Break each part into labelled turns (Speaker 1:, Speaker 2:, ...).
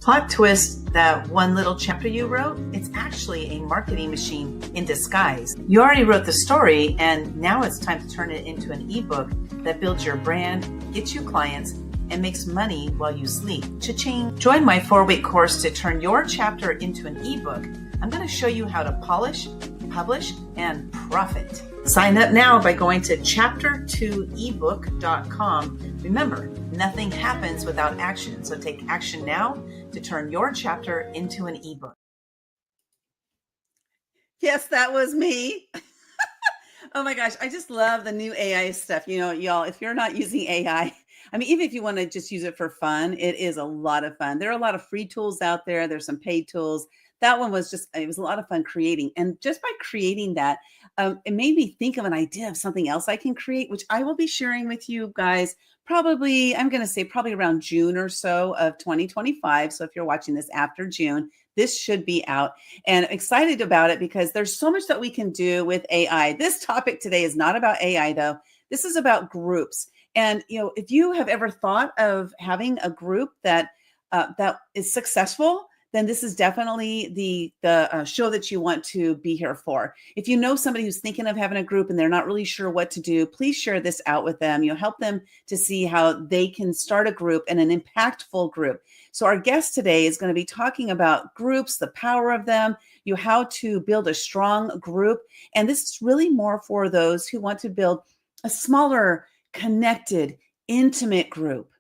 Speaker 1: Plot twist, that one little chapter you wrote, it's actually a marketing machine in disguise. You already wrote the story, and now it's time to turn it into an ebook that builds your brand, gets you clients, and makes money while you sleep. Cha-ching! Join my 4-week course to turn your chapter into an ebook. I'm going to show you how to polish, publish, and profit. Sign up now by going to chapter2ebook.com. Remember, nothing happens without action, so take action now to turn your chapter into an ebook.
Speaker 2: Yes, that was me. Oh my gosh, I just love the new AI stuff. You know, y'all, if you're not using AI, I mean, even if you want to just use it for fun, it is a lot of fun. There are a lot of free tools out there. There's some paid tools. That one was just, it was a lot of fun creating. And just by creating that, it made me think of an idea of something else I can create, which I will be sharing with you guys probably, I'm going to say probably around June or so of 2025. So if you're watching this after June, this should be out, and I'm excited about it because there's so much that we can do with AI. This topic today is not about AI though. This is about groups. And, you know, if you have ever thought of having a group that is successful, then this is definitely the show that you want to be here for. If you know somebody who's thinking of having a group and they're not really sure what to do, please share this out with them. You'll help them to see how they can start a group and an impactful group. So our guest today is going to be talking about groups, the power of them, how to build a strong group. And this is really more for those who want to build a smaller, connected, intimate group.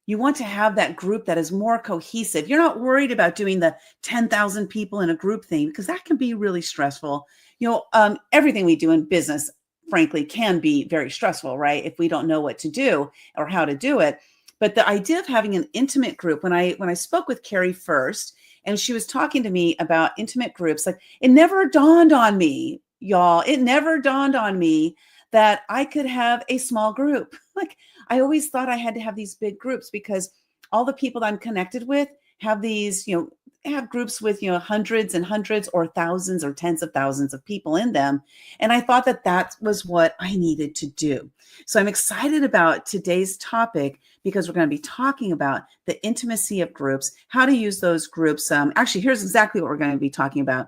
Speaker 2: You want to have that group that is more cohesive. You're not worried about doing the 10,000 people in a group thing because that can be really stressful. You know, everything we do in business, frankly, can be very stressful, right? If we don't know what to do or how to do it. But the idea of having an intimate group, when I spoke with Kerry first, and she was talking to me about intimate groups, like it never dawned on me, y'all. It never dawned on me that I could have a small group. Like I always thought I had to have these big groups because all the people that I'm connected with have these, you know, have groups with, you know, hundreds and hundreds or thousands or tens of thousands of people in them. And I thought that that was what I needed to do. So I'm excited about today's topic because we're going to be talking about the intimacy of groups, how to use those groups. Actually, here's exactly what we're going to be talking about.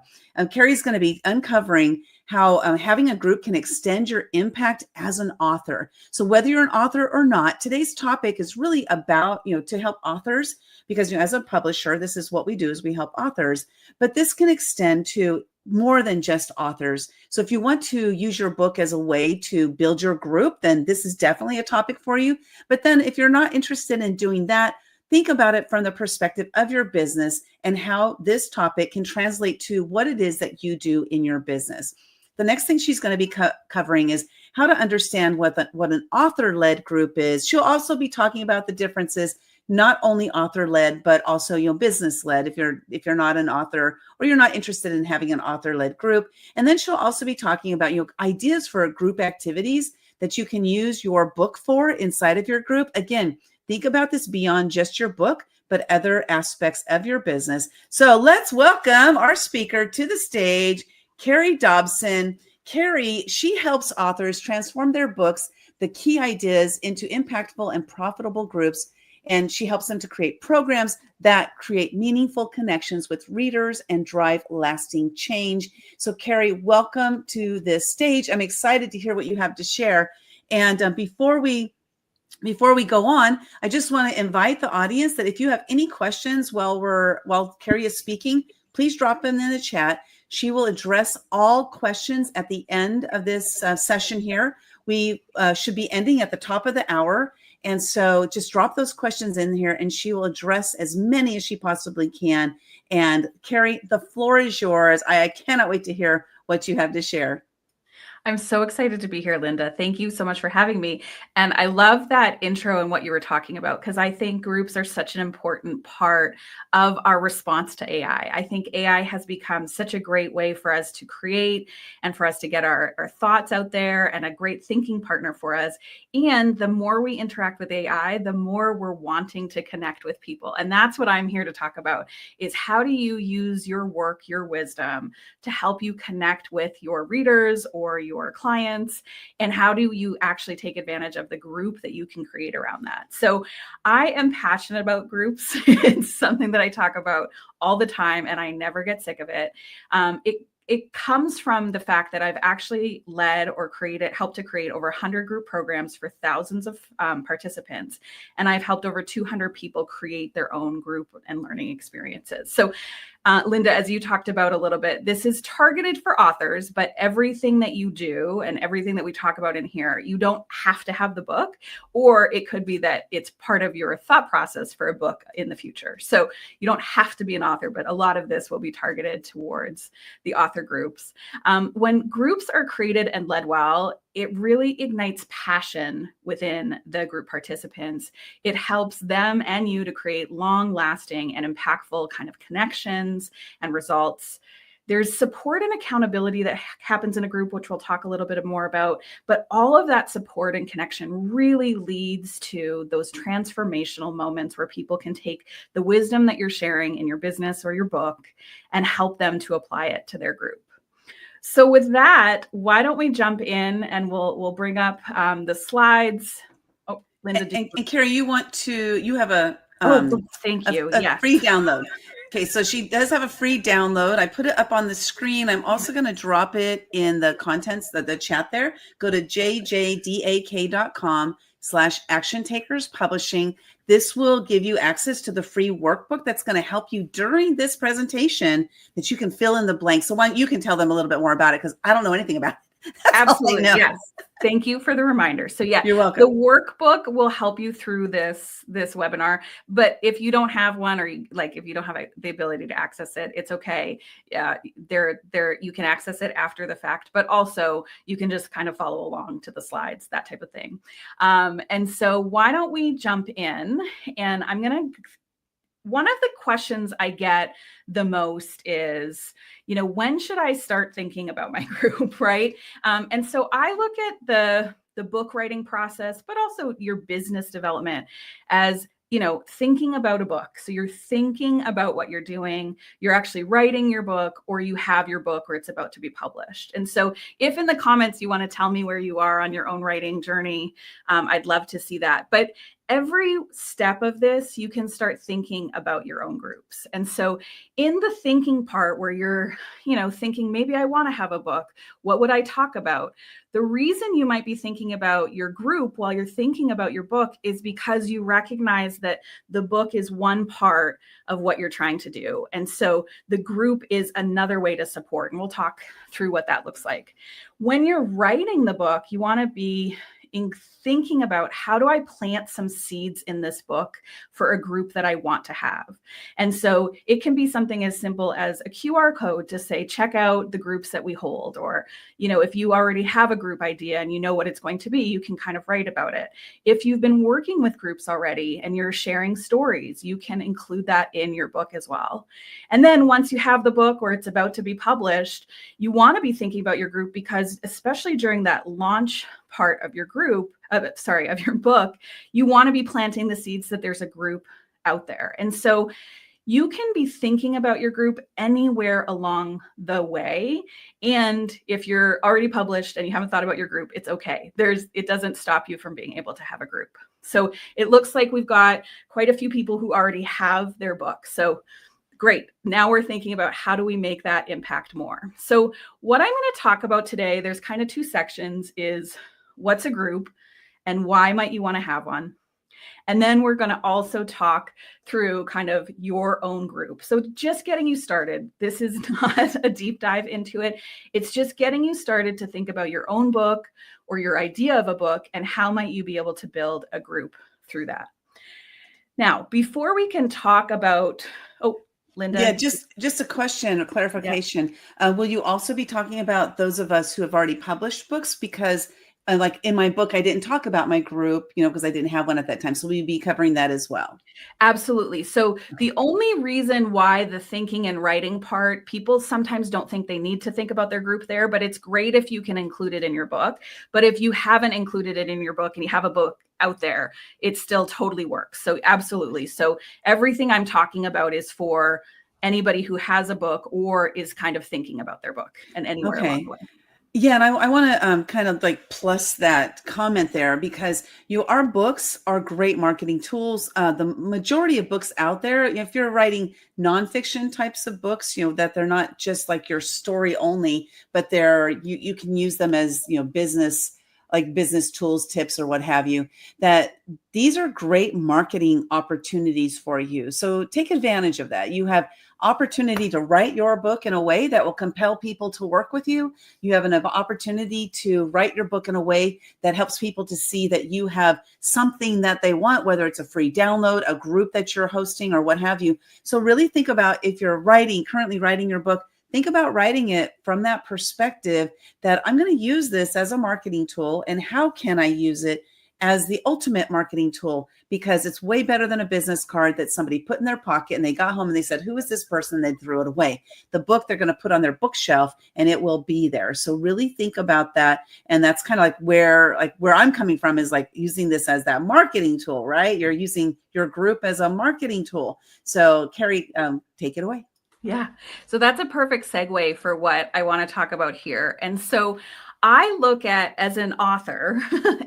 Speaker 2: Carrie's going to be uncovering how having a group can extend your impact as an author. So whether you're an author or not, today's topic is really about, you know, to help authors because, you know, as a publisher, this is what we do is we help authors, but this can extend to more than just authors. So if you want to use your book as a way to build your group, then this is definitely a topic for you. But then if you're not interested in doing that, think about it from the perspective of your business and how this topic can translate to what it is that you do in your business. The next thing she's going to be covering is how to understand what an author-led group is. She'll also be talking about the differences, not only author-led, but also, you know, business-led if you're not an author or you're not interested in having an author-led group. And then she'll also be talking about, you know, ideas for group activities that you can use your book for inside of your group. Again, think about this beyond just your book, but other aspects of your business. So let's welcome our speaker to the stage, Kerry Dobson. Kerry, she helps authors transform their books, the key ideas, into impactful and profitable groups. And she helps them to create programs that create meaningful connections with readers and drive lasting change. So Kerry, welcome to this stage. I'm excited to hear what you have to share. And before we go on, I just want to invite the audience that if you have any questions while Kerry is speaking, please drop them in the chat. She will address all questions at the end of this session here. We should be ending at the top of the hour. And so just drop those questions in here and she will address as many as she possibly can. And Kerry, the floor is yours. I cannot wait to hear what you have to share.
Speaker 3: I'm so excited to be here, Linda. Thank you so much for having me. And I love that intro and what you were talking about, because I think groups are such an important part of our response to AI. I think AI has become such a great way for us to create and for us to get our thoughts out there and a great thinking partner for us. And the more we interact with AI, the more we're wanting to connect with people. And that's what I'm here to talk about, is how do you use your work, your wisdom to help you connect with your readers or your your clients, and how do you actually take advantage of the group that you can create around that. So I am passionate about groups. It's something that I talk about all the time, and I never get sick of it. It comes from the fact that I've actually led or helped to create over 100 group programs for thousands of participants. And I've helped over 200 people create their own group and learning experiences. So Linda, as you talked about a little bit, this is targeted for authors, but everything that you do and everything that we talk about in here, you don't have to have the book, or it could be that it's part of your thought process for a book in the future. So you don't have to be an author, but a lot of this will be targeted towards the author groups. When groups are created and led well, it really ignites passion within the group participants. It helps them and you to create long-lasting and impactful kind of connections and results. There's support and accountability that happens in a group, which we'll talk a little bit more about, but all of that support and connection really leads to those transformational moments where people can take the wisdom that you're sharing in your business or your book and help them to apply it to their group. So with that, why don't we jump in and we'll bring up the slides. Oh, Linda.
Speaker 2: And Kerry, you have a
Speaker 3: thank you. Yes.
Speaker 2: Free download. Okay, so she does have a free download. I put it up on the screen. I'm also going to drop it in the contents, the chat there. Go to jjdak.com/Action Takers Publishing. This will give you access to the free workbook that's going to help you during this presentation that you can fill in the blanks. So you can tell them a little bit more about it because I don't know anything about it.
Speaker 3: Absolutely. Yes. Thank you for the reminder. So yeah,
Speaker 2: you're welcome.
Speaker 3: The workbook will help you through this webinar, but if you don't have one, or if you don't have the ability to access it, it's okay. You can access it after the fact, but also you can just kind of follow along to the slides, that type of thing. And so why don't we jump in? And one of the questions I get the most is, when should I start thinking about my group, right? And so I look at the book writing process, but also your business development as, thinking about a book. So you're thinking about what you're doing, you're actually writing your book, or you have your book or it's about to be published. And so if in the comments you want to tell me where you are on your own writing journey, I'd love to see that. But every step of this, you can start thinking about your own groups. And so in the thinking part where you're, thinking, maybe I want to have a book, what would I talk about? The reason you might be thinking about your group while you're thinking about your book is because you recognize that the book is one part of what you're trying to do. And so the group is another way to support. And we'll talk through what that looks like. When you're writing the book, you want to be thinking about, how do I plant some seeds in this book for a group that I want to have? And so it can be something as simple as a QR code to say, check out the groups that we hold. Or, if you already have a group idea and you know what it's going to be, you can kind of write about it. If you've been working with groups already and you're sharing stories, you can include that in your book as well. And then once you have the book or it's about to be published, you want to be thinking about your group, because especially during that launch part of your of your book, you want to be planting the seeds that there's a group out there. And so you can be thinking about your group anywhere along the way. And if you're already published and you haven't thought about your group, it's okay. It doesn't stop you from being able to have a group. So it looks like we've got quite a few people who already have their book. So great. Now we're thinking about, how do we make that impact more? So what I'm going to talk about today, there's kind of two sections, is what's a group and why might you want to have one? And then we're going to also talk through kind of your own group. So just getting you started. This is not a deep dive into it. It's just getting you started to think about your own book or your idea of a book and how might you be able to build a group through that. Now, before we can talk about, Linda.
Speaker 2: Yeah, just a question, a clarification. Yeah. Will you also be talking about those of us who have already published books? Because like in my book, I didn't talk about my group, because I didn't have one at that time. So we'd be covering that as well.
Speaker 3: Absolutely. So the only reason why the thinking and writing part, people sometimes don't think they need to think about their group there, but it's great if you can include it in your book. But if you haven't included it in your book and you have a book out there, it still totally works. So absolutely. So everything I'm talking about is for anybody who has a book or is kind of thinking about their book and anywhere along the way.
Speaker 2: Yeah, and I want to kind of like plus that comment there because our books are great marketing tools. The majority of books out there, if you're writing nonfiction types of books, that they're not just like your story only, but you can use them as business, like business tools, tips, or what have you. That these are great marketing opportunities for you. So take advantage of that. You have opportunity to write your book in a way that will compel people to work with you. You have an opportunity to write your book in a way that helps people to see that you have something that they want, whether it's a free download, a group that you're hosting, or what have you. So really think about, if you're currently writing your book, think about writing it from that perspective that I'm going to use this as a marketing tool, and how can I use it as the ultimate marketing tool, because it's way better than a business card that somebody put in their pocket and they got home and they said, who is this person? And they threw it away. The book they're going to put on their bookshelf and it will be there. So really think about that. And that's kind of like where I'm coming from, is like using this as that marketing tool, right? You're using your group as a marketing tool. So Kerry, take it away.
Speaker 3: Yeah. So that's a perfect segue for what I want to talk about here. And so I look at, as an author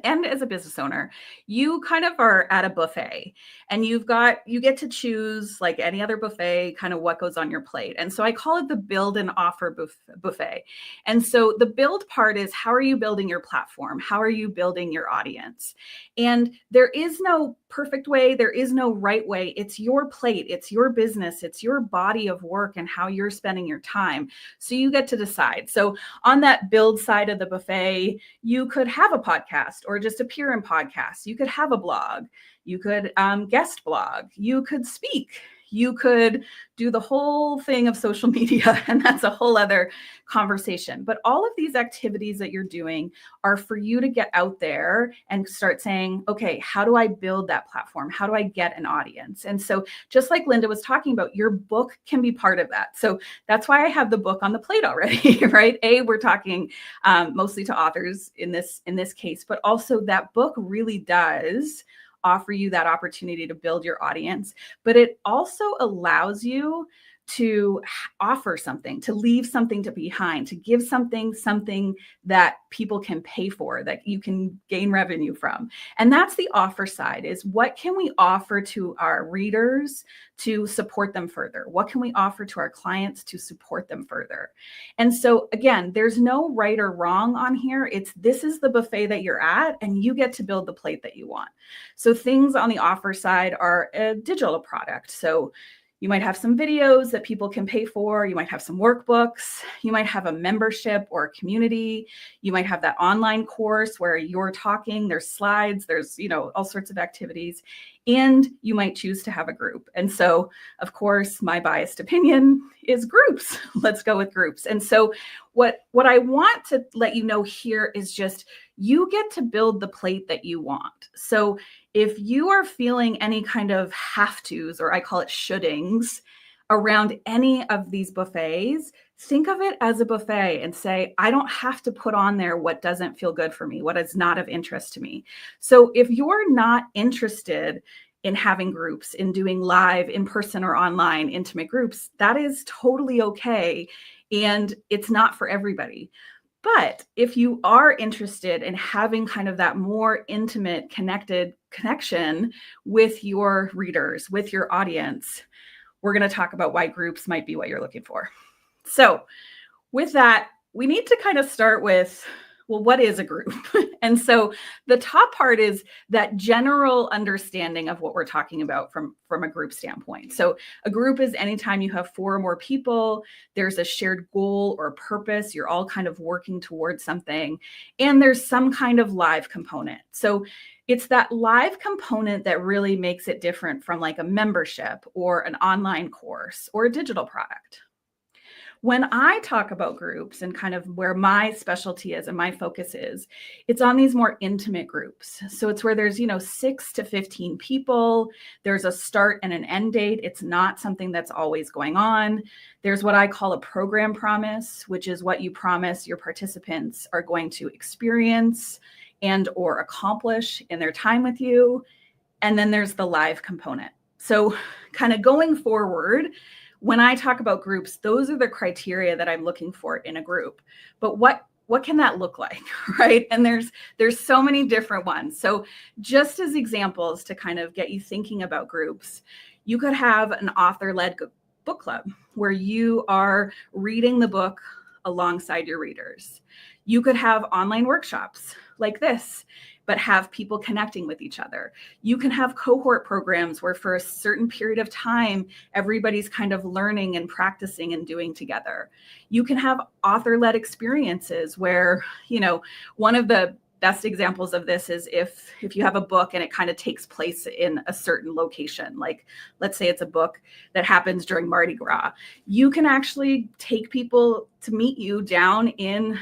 Speaker 3: and as a business owner, you kind of are at a buffet, and you get to choose, like any other buffet, kind of what goes on your plate. And so I call it the build and offer buffet. And so the build part is, how are you building your platform? How are you building your audience? And there is no perfect way. There is no right way. It's your plate. It's your business. It's your body of work and how you're spending your time. So you get to decide. So on that build side of the buffet, you could have a podcast or just appear in podcasts. You could have a blog. You could guest blog. You could speak. You could do the whole thing of social media, and that's a whole other conversation. But all of these activities that you're doing are for you to get out there and start saying, okay, how do I build that platform? How do I get an audience? And so just like Linda was talking about, your book can be part of that. So that's why I have the book on the plate already, right? We're talking mostly to authors in this case, but also that book really does offer you that opportunity to build your audience, but it also allows you to offer something, to leave something behind, to give something that people can pay for, that you can gain revenue from. And that's the offer side, is what can we offer to our readers to support them further? What can we offer to our clients to support them further? And so again, there's no right or wrong on here. This is the buffet that you're at, and you get to build the plate that you want. So things on the offer side are a digital product. So you might have some videos that people can pay for. You might have some workbooks. You might have a membership or a community. You might have that online course where you're talking, there's slides, there's, all sorts of activities. And you might choose to have a group. And so, of course, my biased opinion is groups. Let's go with groups. And so what I want to let you know here is just, you get to build the plate that you want. So if you are feeling any kind of have tos, or I call it shouldings, around any of these buffets, think of it as a buffet and say, I don't have to put on there what doesn't feel good for me, what is not of interest to me. So if you're not interested in having groups, in doing live, in person or online intimate groups, that is totally okay. And it's not for everybody. But if you are interested in having kind of that more intimate connection with your readers, with your audience, we're going to talk about why groups might be what you're looking for. So with that, we need to kind of start with, well, what is a group? And so the top part is that general understanding of what we're talking about from a group standpoint. So a group is anytime you have 4 or more people, there's a shared goal or purpose, you're all kind of working towards something, and there's some kind of live component. So it's that live component that really makes it different from like a membership or an online course or a digital product. When I talk about groups and kind of where my specialty is and my focus is, it's on these more intimate groups. So it's where there's, 6 to 15 people. There's a start and an end date. It's not something that's always going on. There's what I call a program promise, which is what you promise your participants are going to experience and or accomplish in their time with you. And then there's the live component. So kind of going forward, when I talk about groups, those are the criteria that I'm looking for in a group. But what what can that look like, right? And there's so many different ones. So just as examples to kind of get you thinking about groups, you could have an author-led book club where you are reading the book alongside your readers. You could have online workshops like this, but have people connecting with each other. You can have cohort programs where for a certain period of time, everybody's kind of learning and practicing and doing together. You can have author-led experiences where, one of the best examples of this is if you have a book and it kind of takes place in a certain location, like let's say it's a book that happens during Mardi Gras, you can actually take people to meet you down in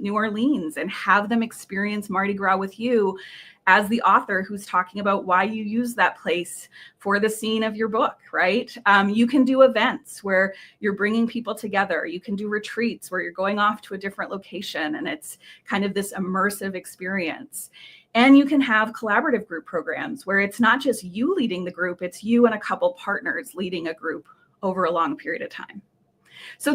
Speaker 3: New Orleans and have them experience Mardi Gras with you as the author who's talking about why you use that place for the scene of your book, right? You can do events where you're bringing people together. You can do retreats where you're going off to a different location and it's kind of this immersive experience. And you can have collaborative group programs where it's not just you leading the group, it's you and a couple partners leading a group over a long period of time. So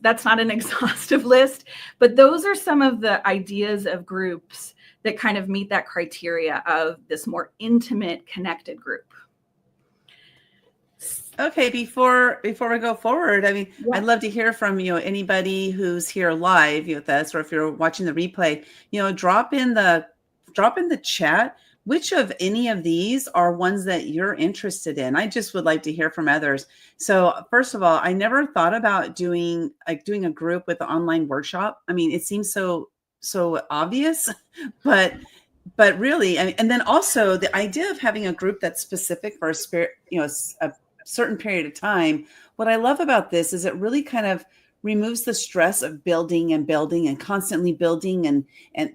Speaker 3: that's not an exhaustive list, but those are some of the ideas of groups that kind of meet that criteria of this more intimate, connected group.
Speaker 2: Okay, before we go forward, I'd love to hear from anybody who's here live with us, or if you're watching the replay, drop in the chat which of any of these are ones that you're interested in. I just would like to hear from others. So first of all, I never thought about doing a group with the online workshop. It seems so obvious, but really, and then also the idea of having a group that's specific for a certain period of time. What I love about this is it really kind of removes the stress of building and constantly building and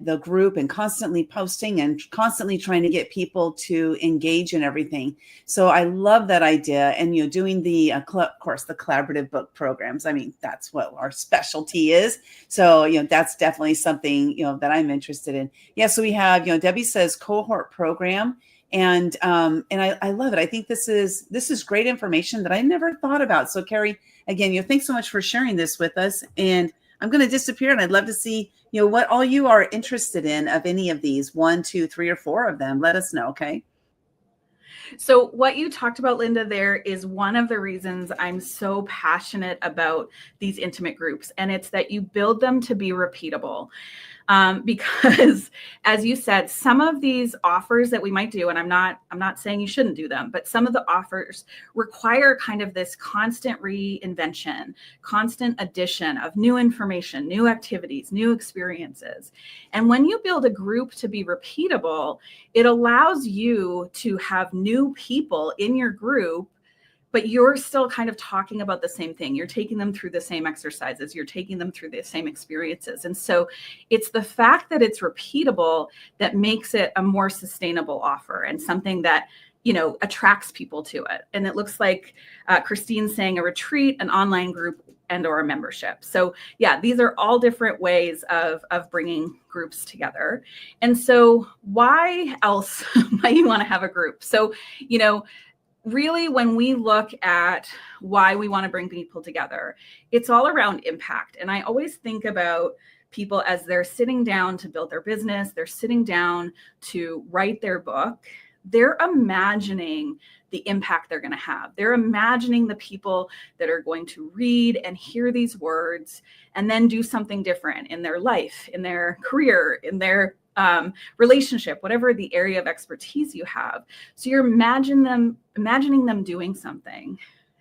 Speaker 2: the group and constantly posting and constantly trying to get people to engage in everything. So I love that idea. And, doing the, of course, the collaborative book programs. That's what our specialty is. So, that's definitely something, that I'm interested in. Yeah. So we have, Debbie says cohort program. And I love it. I think this is great information that I never thought about. So Kerry, again, thanks so much for sharing this with us. And I'm going to disappear, and I'd love to see, what all you are interested in of any of these 1, 2, 3, or 4 of them. Let us know. Okay.
Speaker 3: So what you talked about, Linda, there is one of the reasons I'm so passionate about these intimate groups. And it's that you build them to be repeatable. Because as you said, some of these offers that we might do, and I'm not saying you shouldn't do them, but some of the offers require kind of this constant reinvention, constant addition of new information, new activities, new experiences. And when you build a group to be repeatable, it allows you to have new people in your group, but you're still kind of talking about the same thing. You're taking them through the same exercises. You're taking them through the same experiences. And so it's the fact that it's repeatable that makes it a more sustainable offer and something that, attracts people to it. And it looks like Christine's saying a retreat, an online group, and or a membership. So yeah, these are all different ways of bringing groups together. And so why else might you want to have a group? So, really, when we look at why we want to bring people together, it's all around impact. And I always think about people as they're sitting down to build their business, they're sitting down to write their book, they're imagining the impact they're going to have. They're imagining the people that are going to read and hear these words and then do something different in their life, in their career, in their relationship, whatever the area of expertise you have. So you're imagining them doing something.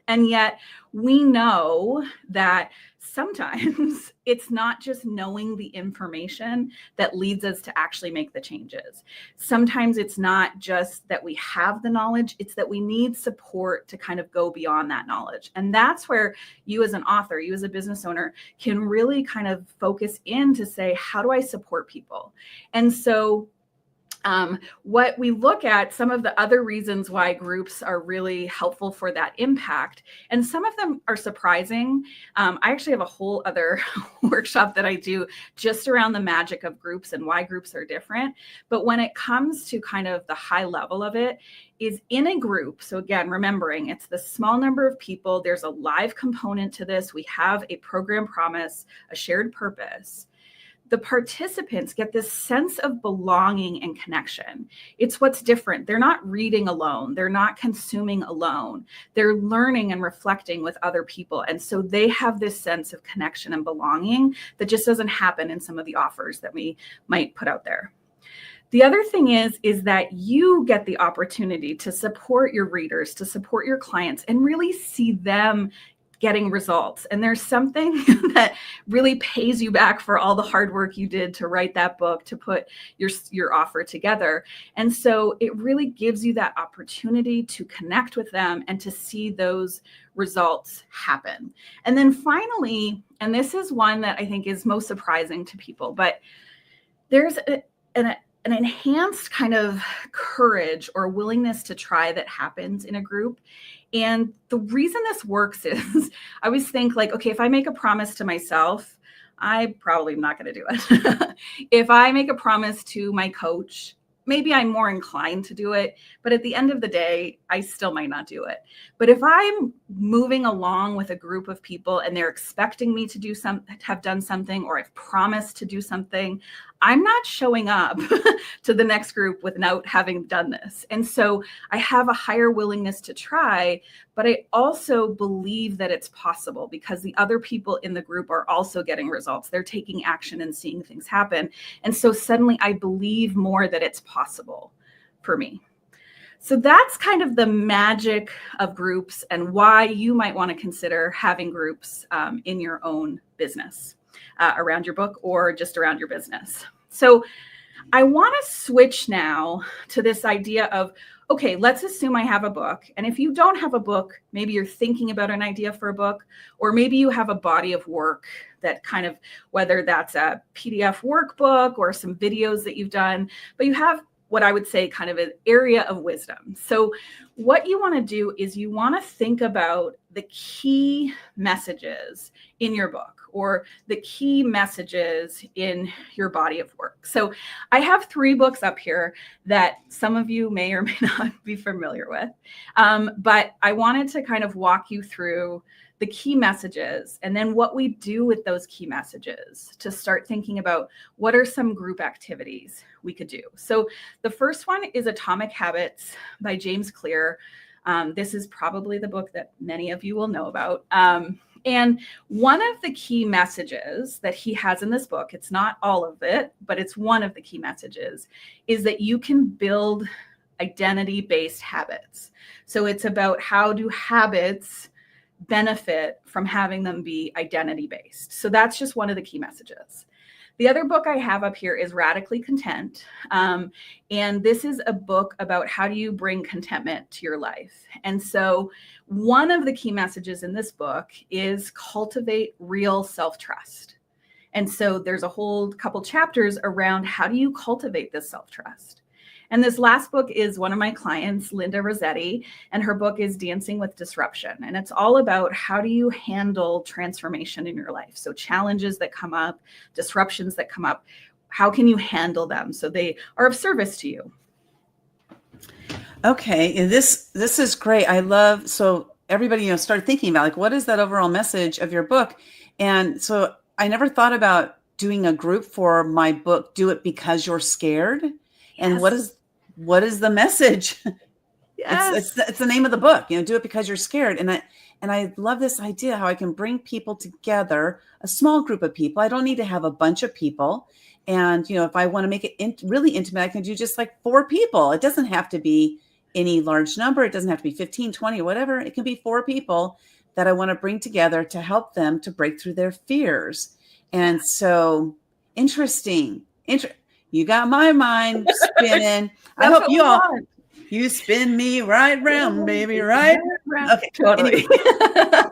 Speaker 3: And yet we know that sometimes it's not just knowing the information that leads us to actually make the changes. Sometimes it's not just that we have the knowledge, it's that we need support to kind of go beyond that knowledge. And that's where you as an author, you as a business owner can really kind of focus in to say, how do I support people? And so what we look at, some of the other reasons why groups are really helpful for that impact, and some of them are surprising. I actually have a whole other workshop that I do just around the magic of groups and why groups are different. But when it comes to kind of the high level of it, is in a group. So again, remembering it's the small number of people, there's a live component to this. We have a program promise, a shared purpose. the participants get this sense of belonging and connection. It's what's different. They're not reading alone. They're not consuming alone. They're learning and reflecting with other people. And so they have this sense of connection and belonging that just doesn't happen in some of the offers that we might put out there. The other thing is that you get the opportunity to support your readers, to support your clients, and really see them getting results. And there's something that really pays you back for all the hard work you did to write that book, to put your offer together. And so it really gives you that opportunity to connect with them and to see those results happen. And then finally, and this is one that I think is most surprising to people, but there's an enhanced kind of courage or willingness to try that happens in a group. And the reason this works is I always think like, okay, if I make a promise to myself, I probably am not going to do it. If I make a promise to my coach, maybe I'm more inclined to do it, but at the end of the day, I still might not do it. But if I'm moving along with a group of people and they're expecting me to have done something, or I've promised to do something, I'm not showing up to the next group without having done this. And so I have a higher willingness to try, but I also believe that it's possible because the other people in the group are also getting results. They're taking action and seeing things happen. And so suddenly I believe more that it's possible for me. So that's kind of the magic of groups and why you might want to consider having groups in your own business. Around your book or just around your business. So I want to switch now to this idea of, okay, let's assume I have a book. And if you don't have a book, maybe you're thinking about an idea for a book, or maybe you have a body of work that kind of, whether that's a PDF workbook or some videos that you've done, but you have what I would say kind of an area of wisdom. So what you want to do is you want to think about the key messages in your book or the key messages in your body of work. So I have 3 books up here that some of you may or may not be familiar with, but I wanted to kind of walk you through the key messages and then what we do with those key messages to start thinking about what are some group activities we could do. So the first one is Atomic Habits by James Clear. This is probably the book that many of you will know about. And one of the key messages that he has in this book, it's not all of it, but it's one of the key messages, is that you can build identity-based habits. So it's about how do habits benefit from having them be identity-based. So that's just one of the key messages. The other book I have up here is Radically Content. And this is a book about how do you bring contentment to your life. And so one of the key messages in this book is cultivate real self-trust. And so there's a whole couple chapters around how do you cultivate this self-trust. And this last book is one of my clients, Linda Rossetti, and her book is Dancing with Disruption. And it's all about how do you handle transformation in your life? So challenges that come up, disruptions that come up, how can you handle them so they are of service to you?
Speaker 2: Okay, and this is great. I love, so everybody, start thinking about like, what is that overall message of your book? And so I never thought about doing a group for my book, Do It Because You're Scared. Yes. And what is the message? Yes. It's the name of the book, Do It Because You're Scared. And I love this idea, how I can bring people together, a small group of people. I don't need to have a bunch of people. And, if I want to make it really intimate, I can do just like 4 people. It doesn't have to be any large number. It doesn't have to be 15, 20, whatever. It can be 4 people that I want to bring together to help them to break through their fears. And so interesting. You got my mind spinning. I hope you spin me right round, baby, right? Okay, totally. Anyway.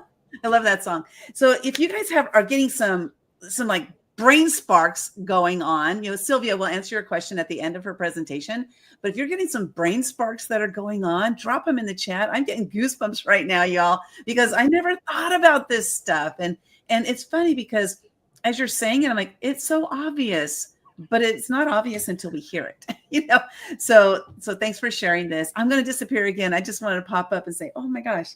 Speaker 2: I love that song. So if you guys are getting some like brain sparks going on, Sylvia will answer your question at the end of her presentation. But if you're getting some brain sparks that are going on, drop them in the chat. I'm getting goosebumps right now, y'all, because I never thought about this stuff. And it's funny because as you're saying it, I'm like, it's so obvious, but it's not obvious until we hear it, So thanks for sharing this. I'm going to disappear again. I just wanted to pop up and say, oh my gosh,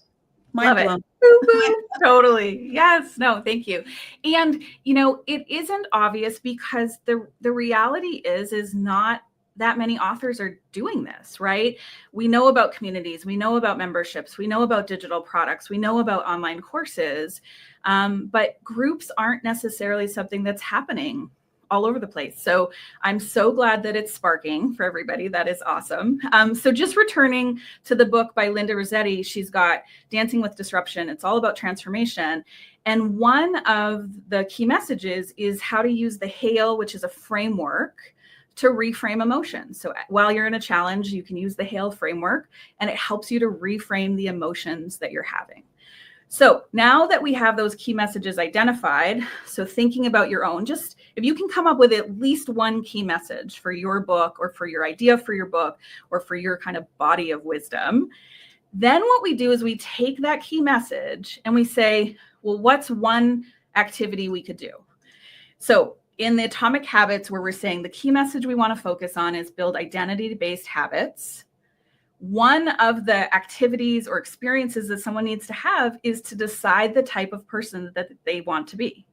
Speaker 2: Mind
Speaker 3: Love it.
Speaker 2: blown.
Speaker 3: Boo, boo. Totally. Yes. No, thank you. And, it isn't obvious because the reality is not that many authors are doing this, right? We know about communities, we know about memberships, we know about digital products, we know about online courses, but groups aren't necessarily something that's happening all over the place. So I'm so glad that it's sparking for everybody. That is awesome. So just returning to the book by Linda Rossetti, she's got Dancing with Disruption. It's all about transformation. And one of the key messages is how to use the HAIL, which is a framework to reframe emotions. So while you're in a challenge, you can use the HAIL framework and it helps you to reframe the emotions that you're having. So now that we have those key messages identified, so thinking about your own, just if you can come up with at least one key message for your book or for your idea for your book or for your kind of body of wisdom, then what we do is we take that key message and we say, well, what's one activity we could do? So in the Atomic Habits, where we're saying the key message we want to focus on is build identity-based habits. One of the activities or experiences that someone needs to have is to decide the type of person that they want to be.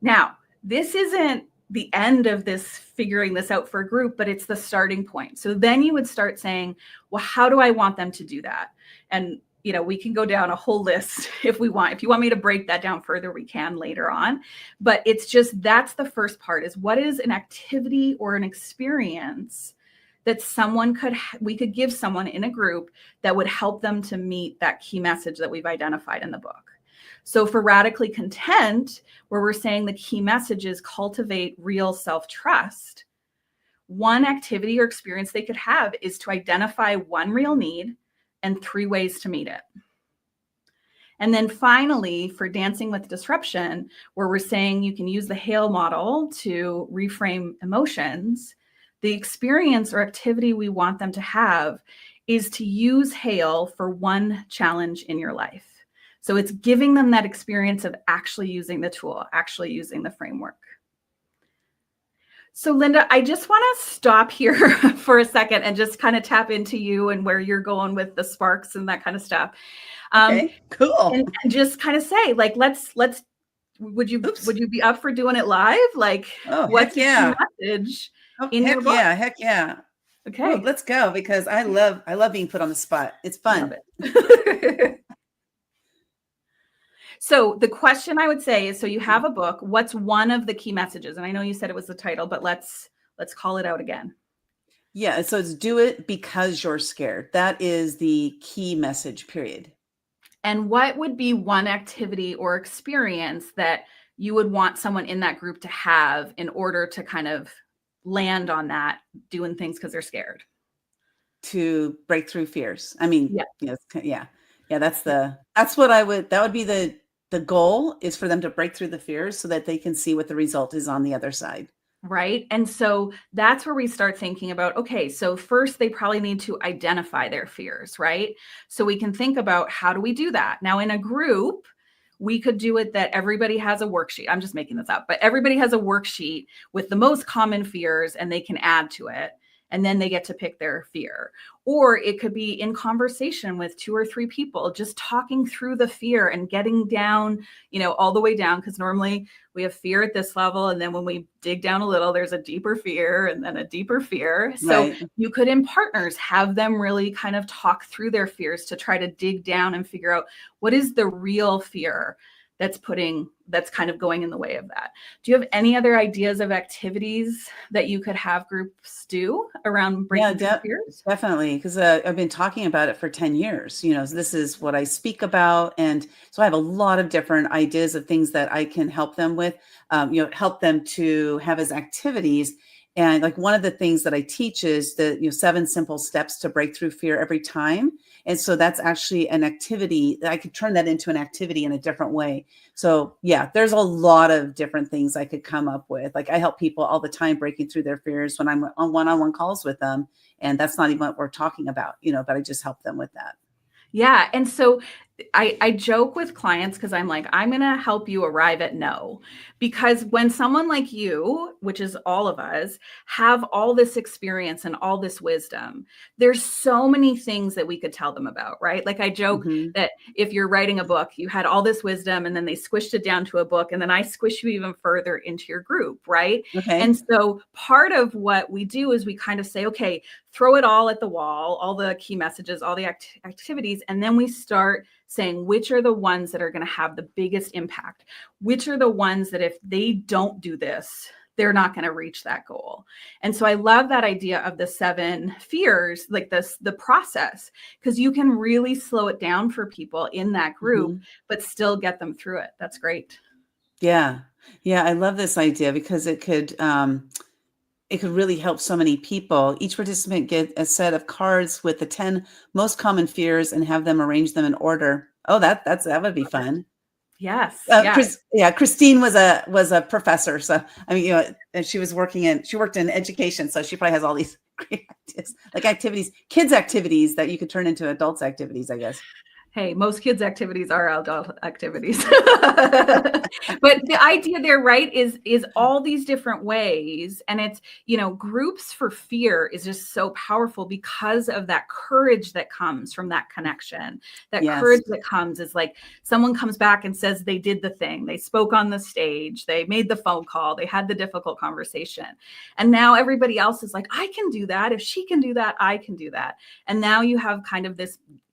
Speaker 3: Now, this isn't the end of this figuring this out for a group, but it's the starting point. So then you would start saying, well, how do I want them to do that? And we can go down a whole list if we want. If you want me to break that down further, we can later on. But it's just, that's the first part, is what is an activity or an experience that we could give someone in a group that would help them to meet that key message that we've identified in the book. So for Radically Content, where we're saying the key message is cultivate real self-trust, one activity or experience they could have is to identify one real need and 3 ways to meet it. And then finally, for Dancing with Disruption, where we're saying you can use the HAIL model to reframe emotions, the experience or activity we want them to have is to use HAIL for one challenge in your life. So it's giving them that experience of actually using the tool, actually using the framework. So Linda, I just want to stop here for a second and just kind of tap into you and where you're going with the sparks and that kind of stuff.
Speaker 2: Okay, cool.
Speaker 3: And just kind of say, like, would you be up for doing it live? Like, what's the key message in your book?
Speaker 2: Heck yeah.
Speaker 3: Okay.
Speaker 2: Ooh, let's go, because I love being put on the spot. It's fun.
Speaker 3: Love it. So the question I would say is, so you have a book, what's one of the key messages? And I know you said it was the title, but let's call it out again.
Speaker 2: Yeah. So it's do it because you're scared. That is the key message, period.
Speaker 3: And what would be one activity or experience that you would want someone in that group to have in order to kind of land on that, doing things because they're scared?
Speaker 2: To break through fears. I mean,
Speaker 3: yeah.
Speaker 2: That would be the goal, is for them to break through the fears so that they can see what the result is on the other side.
Speaker 3: Right. And so that's where we start thinking about, okay, so first they probably need to identify their fears, right? So we can think about, how do we do that? Now in a group, we could do it that everybody has a worksheet. I'm just making this up, but everybody has a worksheet with the most common fears and they can add to it. And then they get to pick their fear. Or it could be in conversation with 2 or 3 people, just talking through the fear and getting down, all the way down. Because normally we have fear at this level. And then when we dig down a little, there's a deeper fear and then a deeper fear. So you could, in partners, have them really kind of talk through their fears to try to dig down and figure out what is the real fear that's kind of going in the way of that. Do you have any other ideas of activities that you could have groups do around breaking through fears?
Speaker 2: Definitely, because I've been talking about it for 10 years. So this is what I speak about. And so I have a lot of different ideas of things that I can help them with, help them to have as activities. And like one of the things that I teach is the 7 simple steps to break through fear every time. And so that's actually an activity that I could turn that into an activity in a different way. So yeah, there's a lot of different things I could come up with. Like I help people all the time breaking through their fears when I'm on one-on-one calls with them. And that's not even what we're talking about, but I just help them with that.
Speaker 3: Yeah. And so I joke with clients because I'm like, I'm going to help you arrive at no. Because when someone like you, which is all of us, have all this experience and all this wisdom, there's so many things that we could tell them about, right? Like I joke
Speaker 2: Mhm.
Speaker 3: that if you're writing a book, you had all this wisdom and then they squished it down to a book and then I squish you even further into your group, right?
Speaker 2: Okay.
Speaker 3: And so part of what we do is we kind of say, okay, throw it all at the wall, all the key messages, all the activities, and then we start saying which are the ones that are going to have the biggest impact, which are the ones that if they don't do this, they're not going to reach that goal. And so I love that idea of the 7 fears, like the process, because you can really slow it down for people in that group,
Speaker 2: Mhm.
Speaker 3: but still get them through it. That's great.
Speaker 2: Yeah. Yeah, I love this idea because it could really help so many people. Each participant get a set of cards with the 10 most common fears and have them arrange them in order. Oh, that would be fun.
Speaker 3: Yes. Yes.
Speaker 2: Christine was a professor, so I mean, and she worked in education, so she probably has all these great ideas, like activities, kids activities that you could turn into adults activities, I guess.
Speaker 3: Hey, most kids' activities are adult activities. But the idea there, right, is all these different ways. And it's, groups for fear is just so powerful because of that courage that comes from that connection. That
Speaker 2: Yes.
Speaker 3: courage that comes is like someone comes back and says they did the thing, they spoke on the stage, they made the phone call, they had the difficult conversation. And now everybody else is like, I can do that. If she can do that, I can do that. And now you have kind of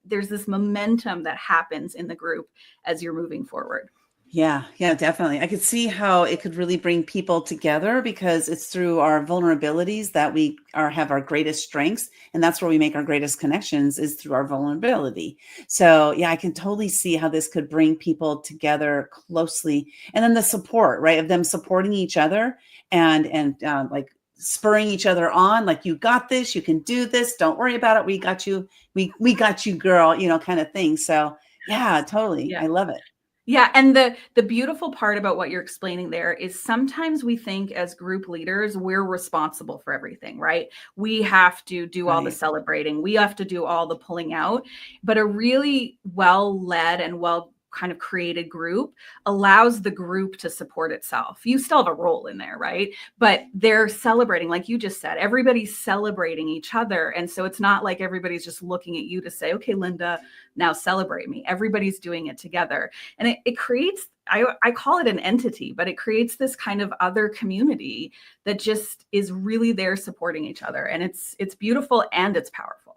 Speaker 3: there's this momentum that happens in the group as you're moving forward.
Speaker 2: Yeah, definitely. I could see how it could really bring people together because it's through our vulnerabilities that we have our greatest strengths, and that's where we make our greatest connections is through our vulnerability. So, yeah, I can totally see how this could bring people together closely, and then the support, right, of them supporting each other and like spurring each other on, like you got this, you can do this, don't worry about it, we got you, we got you, girl, kind of thing. So, yeah, totally,
Speaker 3: Yeah.
Speaker 2: I love it.
Speaker 3: Yeah, and the beautiful part about what you're explaining there is sometimes we think as group leaders, we're responsible for everything, right? We have to do all the
Speaker 2: Right.
Speaker 3: celebrating. We have to do all the pulling out. But a really well-led and well kind of created group allows the group to support itself. You still have a role in there, right? But they're celebrating, like you just said, everybody's celebrating each other. And so it's not like everybody's just looking at you to say, okay, Linda, now celebrate me. Everybody's doing it together. And it creates, I call it an entity, but it creates this kind of other community that just is really there supporting each other. And it's beautiful and it's powerful.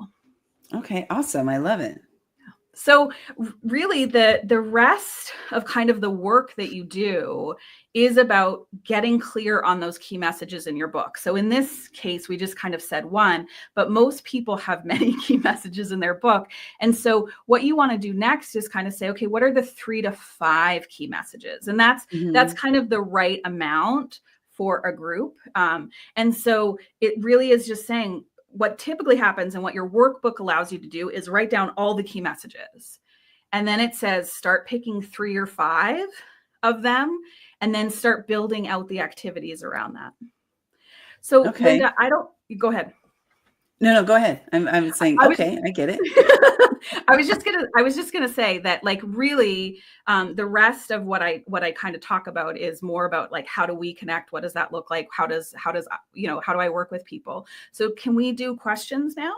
Speaker 2: Okay, awesome. I love it.
Speaker 3: So really the rest of kind of the work that you do is about getting clear on those key messages in your book. So in this case, we just kind of said one, but most people have many key messages in their book. And so what you want to do next is kind of say, okay, what are the 3 to 5 key messages? And that's
Speaker 2: Mhm.
Speaker 3: kind of the right amount for a group. And so it really is just saying, what typically happens and what your workbook allows you to do is write down all the key messages. And then it says start picking 3 or 5 of them and then start building out the activities around that. So
Speaker 2: Okay.
Speaker 3: Linda, go ahead.
Speaker 2: No, go ahead. I'm saying,
Speaker 3: I was
Speaker 2: okay, I get it.
Speaker 3: I was just gonna say that, like, really, the rest of what I kind of talk about is more about like how do we connect? What does that look like? How do I work with people? So can we do questions now?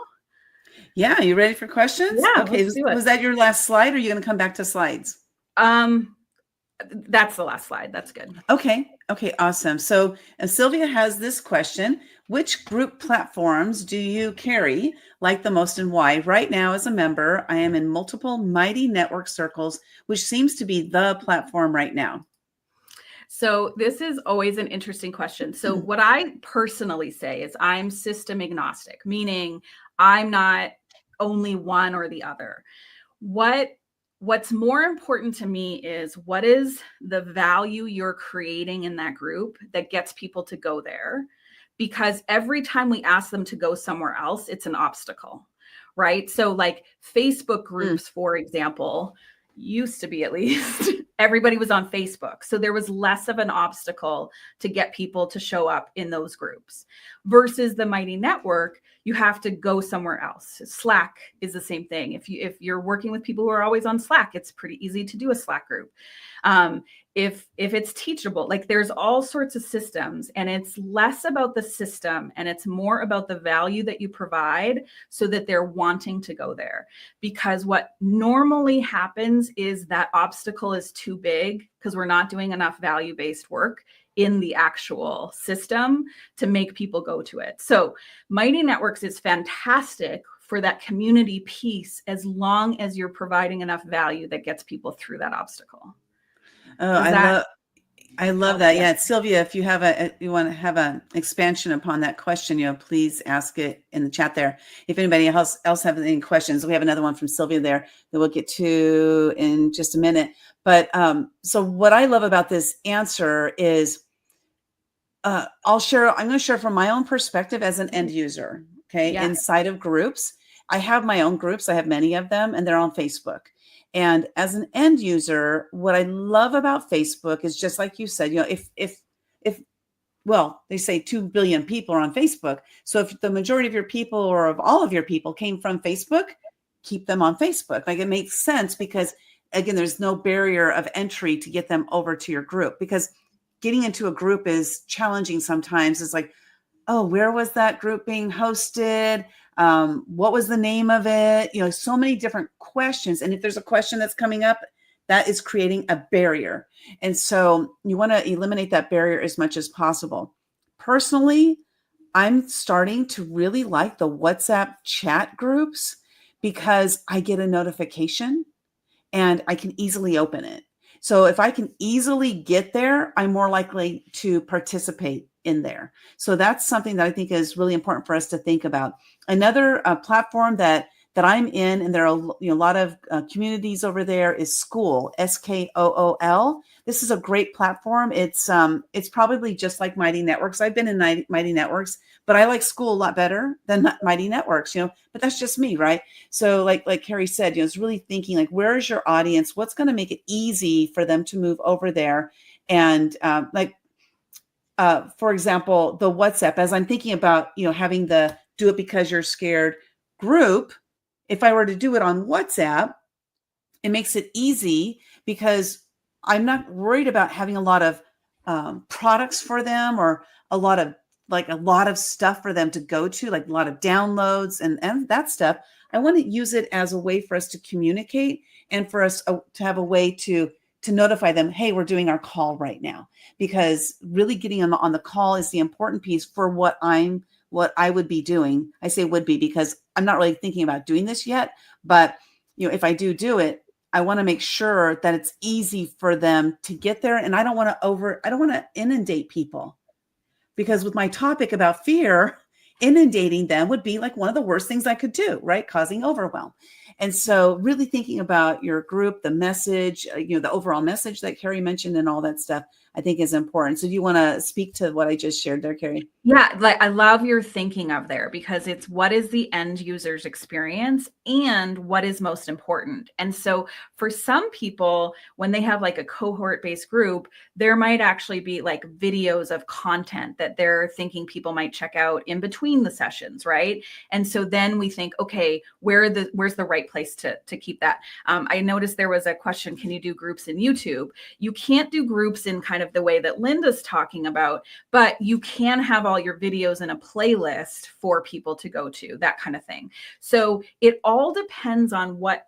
Speaker 2: Yeah, you ready for questions?
Speaker 3: Yeah,
Speaker 2: Okay,
Speaker 3: let's do it.
Speaker 2: was that your last slide or are you going to come back to slides?
Speaker 3: That's the last slide. That's good.
Speaker 2: Okay, awesome. So Sylvia has this question. Which group platforms do you carry like the most and why? Right now, as a member, I am in multiple Mighty Network Circles, which seems to be the platform right now.
Speaker 3: So this is always an interesting question. So what I personally say is I'm system agnostic, meaning I'm not only one or the other. What's more important to me is what is the value you're creating in that group that gets people to go there? Because every time we ask them to go somewhere else, it's an obstacle, right? So like Facebook groups, for example, used to be at least everybody was on Facebook. So there was less of an obstacle to get people to show up in those groups. Versus the Mighty Network, you have to go somewhere else. Slack is the same thing. If you're working with people who are always on Slack, it's pretty easy to do a Slack group. If it's teachable, like there's all sorts of systems, and it's less about the system and it's more about the value that you provide so that they're wanting to go there. Because what normally happens is that obstacle is too big because we're not doing enough value-based work in the actual system to make people go to it. So Mighty Networks is fantastic for that community piece as long as you're providing enough value that gets people through that obstacle.
Speaker 2: Oh, I love that. Yeah, Sylvia, if you have you want to have an expansion upon that question, please ask it in the chat there. If anybody else have any questions, we have another one from Sylvia there that we'll get to in just a minute. But so what I love about this answer is I'm going to share from my own perspective as an end user. Okay. Yeah. Inside of groups, I have my own groups. I have many of them, and they're on Facebook. And as an end user, what I love about Facebook is just like you said, well, they say 2 billion people are on Facebook. So if the majority of your people or of all of your people came from Facebook, keep them on Facebook. Like, it makes sense because, again, there's no barrier of entry to get them over to your group, because getting into a group is challenging sometimes. It's like, oh, where was that group being hosted? What was the name of it? So many different questions. And if there's a question that's coming up, that is creating a barrier. And so you want to eliminate that barrier as much as possible. Personally, I'm starting to really like the WhatsApp chat groups because I get a notification and I can easily open it. So if I can easily get there, I'm more likely to participate in there. So that's something that I think is really important for us to think about. Another platform that I'm in, and there are a lot of communities over there, is Skool, Skool. This is a great platform. It's probably just like Mighty Networks. I've been in Mighty Networks, but I like Skool a lot better than Mighty Networks. But that's just me, right? So like Kerry said, it's really thinking like, where is your audience? What's going to make it easy for them to move over there? And for example, the WhatsApp, as I'm thinking about, having the Do It Because You're Scared group, if I were to do it on WhatsApp, it makes it easy because I'm not worried about having a lot of products for them, or a lot of stuff for them to go to, like a lot of downloads and that stuff. I want to use it as a way for us to communicate and for us to have a way to notify them, hey, we're doing our call right now, because really getting on the call is the important piece for what I would be doing. I say would be because I'm not really thinking about doing this yet, but if I do it, I want to make sure that it's easy for them to get there. And I don't want to inundate people, because with my topic about fear, inundating them would be like one of the worst things I could do, right? Causing overwhelm. And so really thinking about your group, the message, the overall message that Kerry mentioned and all that stuff, I think is important. So do you want to speak to what I just shared there, Kerry?
Speaker 3: Yeah, I love your thinking of there, because it's what is the end user's experience and what is most important. And so for some people, when they have like a cohort-based group, there might actually be like videos of content that they're thinking people might check out in between the sessions, right? And so then we think, okay, where's the right place to keep that? I noticed there was a question, can you do groups in YouTube? You can't do groups in kind of the way that Linda's talking about, but you can have all your videos in a playlist for people to go to, that kind of thing. So it all depends on what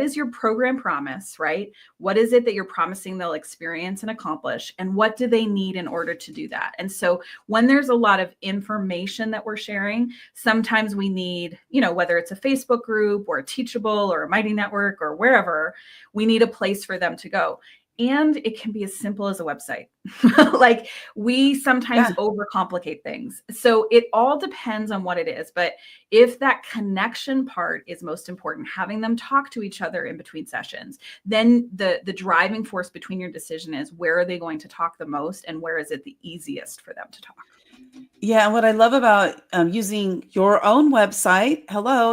Speaker 3: is your program promise, right? What is it that you're promising they'll experience and accomplish, and what do they need in order to do that? And so when there's a lot of information that we're sharing, sometimes we need, whether it's a Facebook group or a Teachable or a Mighty Network or wherever, we need a place for them to go. And it can be as simple as a website. Like, we sometimes overcomplicate things. So it all depends on what it is. But if that connection part is most important, having them talk to each other in between sessions, then the driving force between your decision is, where are they going to talk the most and where is it the easiest for them to talk?
Speaker 2: Yeah. And what I love about using your own website,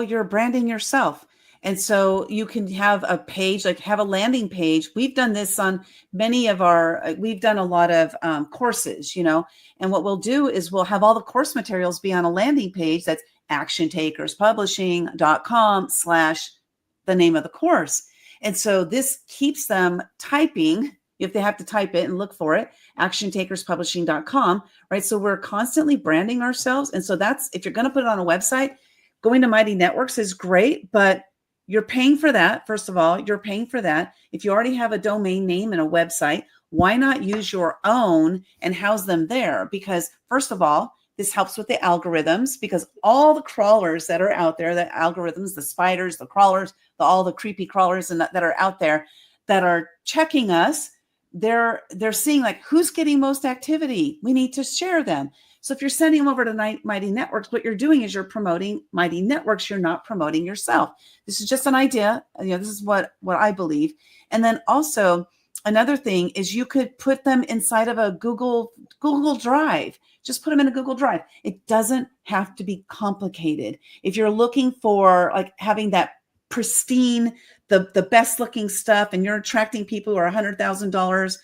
Speaker 2: you're branding yourself. And so you can have a page, like have a landing page. We've done this on many of we've done a lot of courses, and what we'll do is we'll have all the course materials be on a landing page that's actiontakerspublishing.com/ the name of the course. And so this keeps them typing, if they have to type it and look for it, actiontakerspublishing.com, right? So we're constantly branding ourselves. And so that's, if you're going to put it on a website, going to Mighty Networks is great, but you're paying for that. First of all, you're paying for that. If you already have a domain name and a website, why not use your own and house them there? Because first of all, this helps with the algorithms, because all the crawlers that are out there, the algorithms, the spiders, the crawlers, all the creepy crawlers that are out there that are checking us, they're seeing like who's getting most activity. We need to share them. So if you're sending them over to Mighty Networks, what you're doing is you're promoting Mighty Networks. You're not promoting yourself. This is just an idea. This is what I believe. And then also another thing is you could put them inside of a Google Drive. Just put them in a Google Drive. It doesn't have to be complicated. If you're looking for like having that pristine, the best looking stuff, and you're attracting people who are $100,000,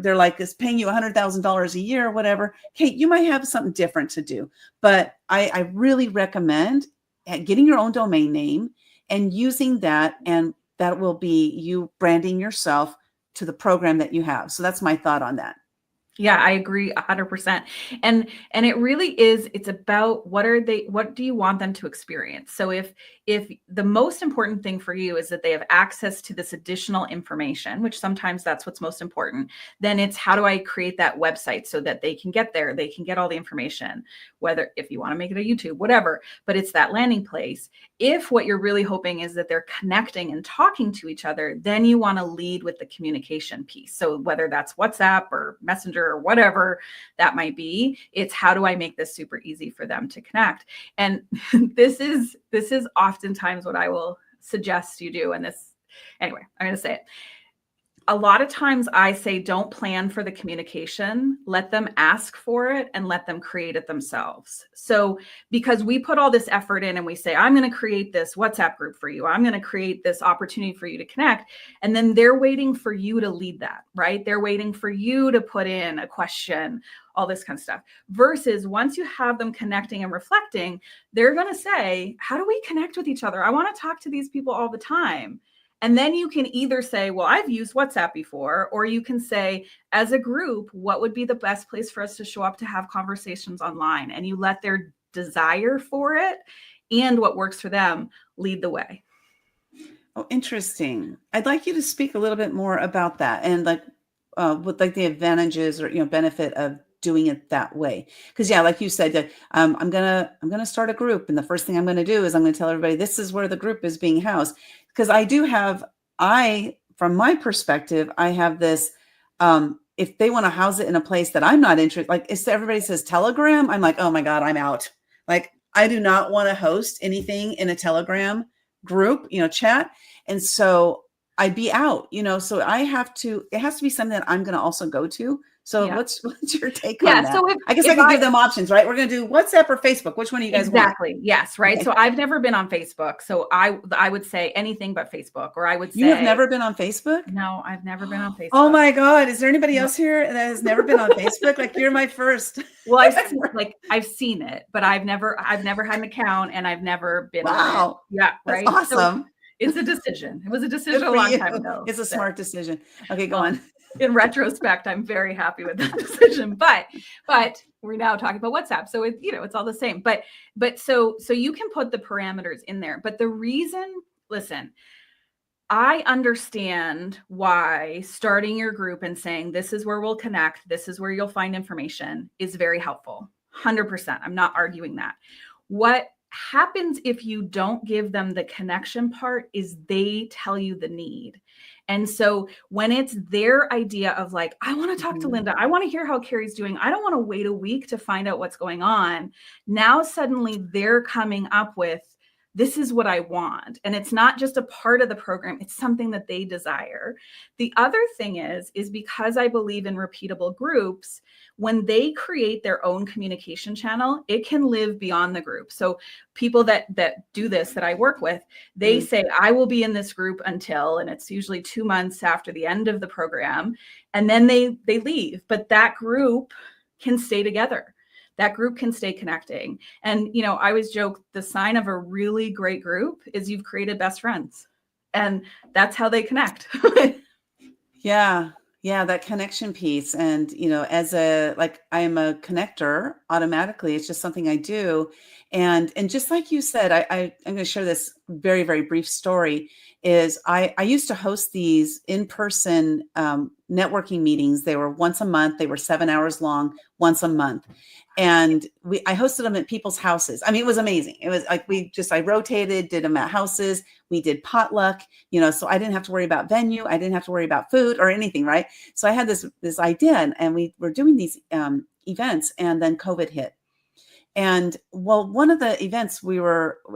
Speaker 2: they're like, it's paying you $100,000 a year or whatever. Okay, you might have something different to do, but I really recommend getting your own domain name and using that, and that will be you branding yourself to the program that you have. So that's my thought on that.
Speaker 3: Yeah, I agree 100%. And it really is, it's about what do you want them to experience? So if the most important thing for you is that they have access to this additional information, which sometimes that's what's most important, then it's how do I create that website so that they can get there, they can get all the information, whether if you want to make it a YouTube, whatever, but it's that landing place. If what you're really hoping is that they're connecting and talking to each other, then you want to lead with the communication piece. So whether that's WhatsApp or Messenger or whatever that might be, it's how do I make this super easy for them to connect? And this is oftentimes what I will suggest you do. And this, anyway, I'm going to say it. A lot of times I say, don't plan for the communication, let them ask for it and let them create it themselves. So because we put all this effort in and we say, I'm going to create this WhatsApp group for you, I'm going to create this opportunity for you to connect. And then they're waiting for you to lead that, right? They're waiting for you to put in a question, all this kind of stuff. Versus once you have them connecting and reflecting, they're going to say, how do we connect with each other? I want to talk to these people all the time. And then you can either say, well, I've used WhatsApp before, or you can say, as a group, what would be the best place for us to show up to have conversations online? And you let their desire for it and what works for them lead the way.
Speaker 2: Oh, interesting. I'd like you to speak a little bit more about that and what the advantages or benefit of doing it that way. Because like you said, that I'm gonna start a group, and the first thing I'm gonna do is I'm gonna tell everybody this is where the group is being housed. Because from my perspective, I have this. If they want to house it in a place that I'm not interested, like if everybody says Telegram, I'm like, oh my God, I'm out. Like I do not want to host anything in a Telegram group, chat, and so I'd be out. So it has to be something that I'm going to also go to. So what's your take on that?
Speaker 3: So
Speaker 2: I guess I could give them options, right? We're going to do WhatsApp or Facebook. Which one do you guys want?
Speaker 3: Exactly. Yes. Right. Okay. So I've never been on Facebook. So I would say anything but Facebook, or I would say.
Speaker 2: You have never been on Facebook?
Speaker 3: No, I've never been on Facebook.
Speaker 2: Oh my God. Is there anybody else here that has never been on Facebook? Like you're my first.
Speaker 3: Well, I've seen it, but I've never had an account and I've never been on it. Yeah. Right.
Speaker 2: That's awesome.
Speaker 3: So it's a decision. It was a decision a long time ago.
Speaker 2: It's a smart decision. Okay, go on.
Speaker 3: In retrospect, I'm very happy with that decision, but we're now talking about WhatsApp. So it's all the same, but so you can put the parameters in there, but the reason, listen, I understand why starting your group and saying, this is where we'll connect, this is where you'll find information is very helpful. 100%. I'm not arguing that. What happens if you don't give them the connection part is they tell you the need. And so when it's their idea of like, I want to talk to Linda, I want to hear how Kerry's doing, I don't want to wait a week to find out what's going on. Now, suddenly they're coming up with this is what I want. And it's not just a part of the program, it's something that they desire. The other thing is because I believe in repeatable groups, when they create their own communication channel, it can live beyond the group. So people that do this, that I work with, they say, I will be in this group until, and it's usually 2 months after the end of the program, and then they leave. But that group can stay together. That group can stay connecting. And, you know, I always joke, the sign of a really great group is you've created best friends. And that's how they connect.
Speaker 2: Yeah. Yeah. That connection piece. And, you know, I'm a connector automatically. It's just something I do. And just like you said, I'm going to share this very, very brief story is I used to host these in-person networking meetings. They were once a month. They were 7 hours long, once a month. And I hosted them at people's houses. I mean, it was amazing. It was like, I rotated, did them at houses. We did potluck, you know, so I didn't have to worry about venue. I didn't have to worry about food or anything. Right. So I had this idea and we were doing these events, and then COVID hit. And well, one of the events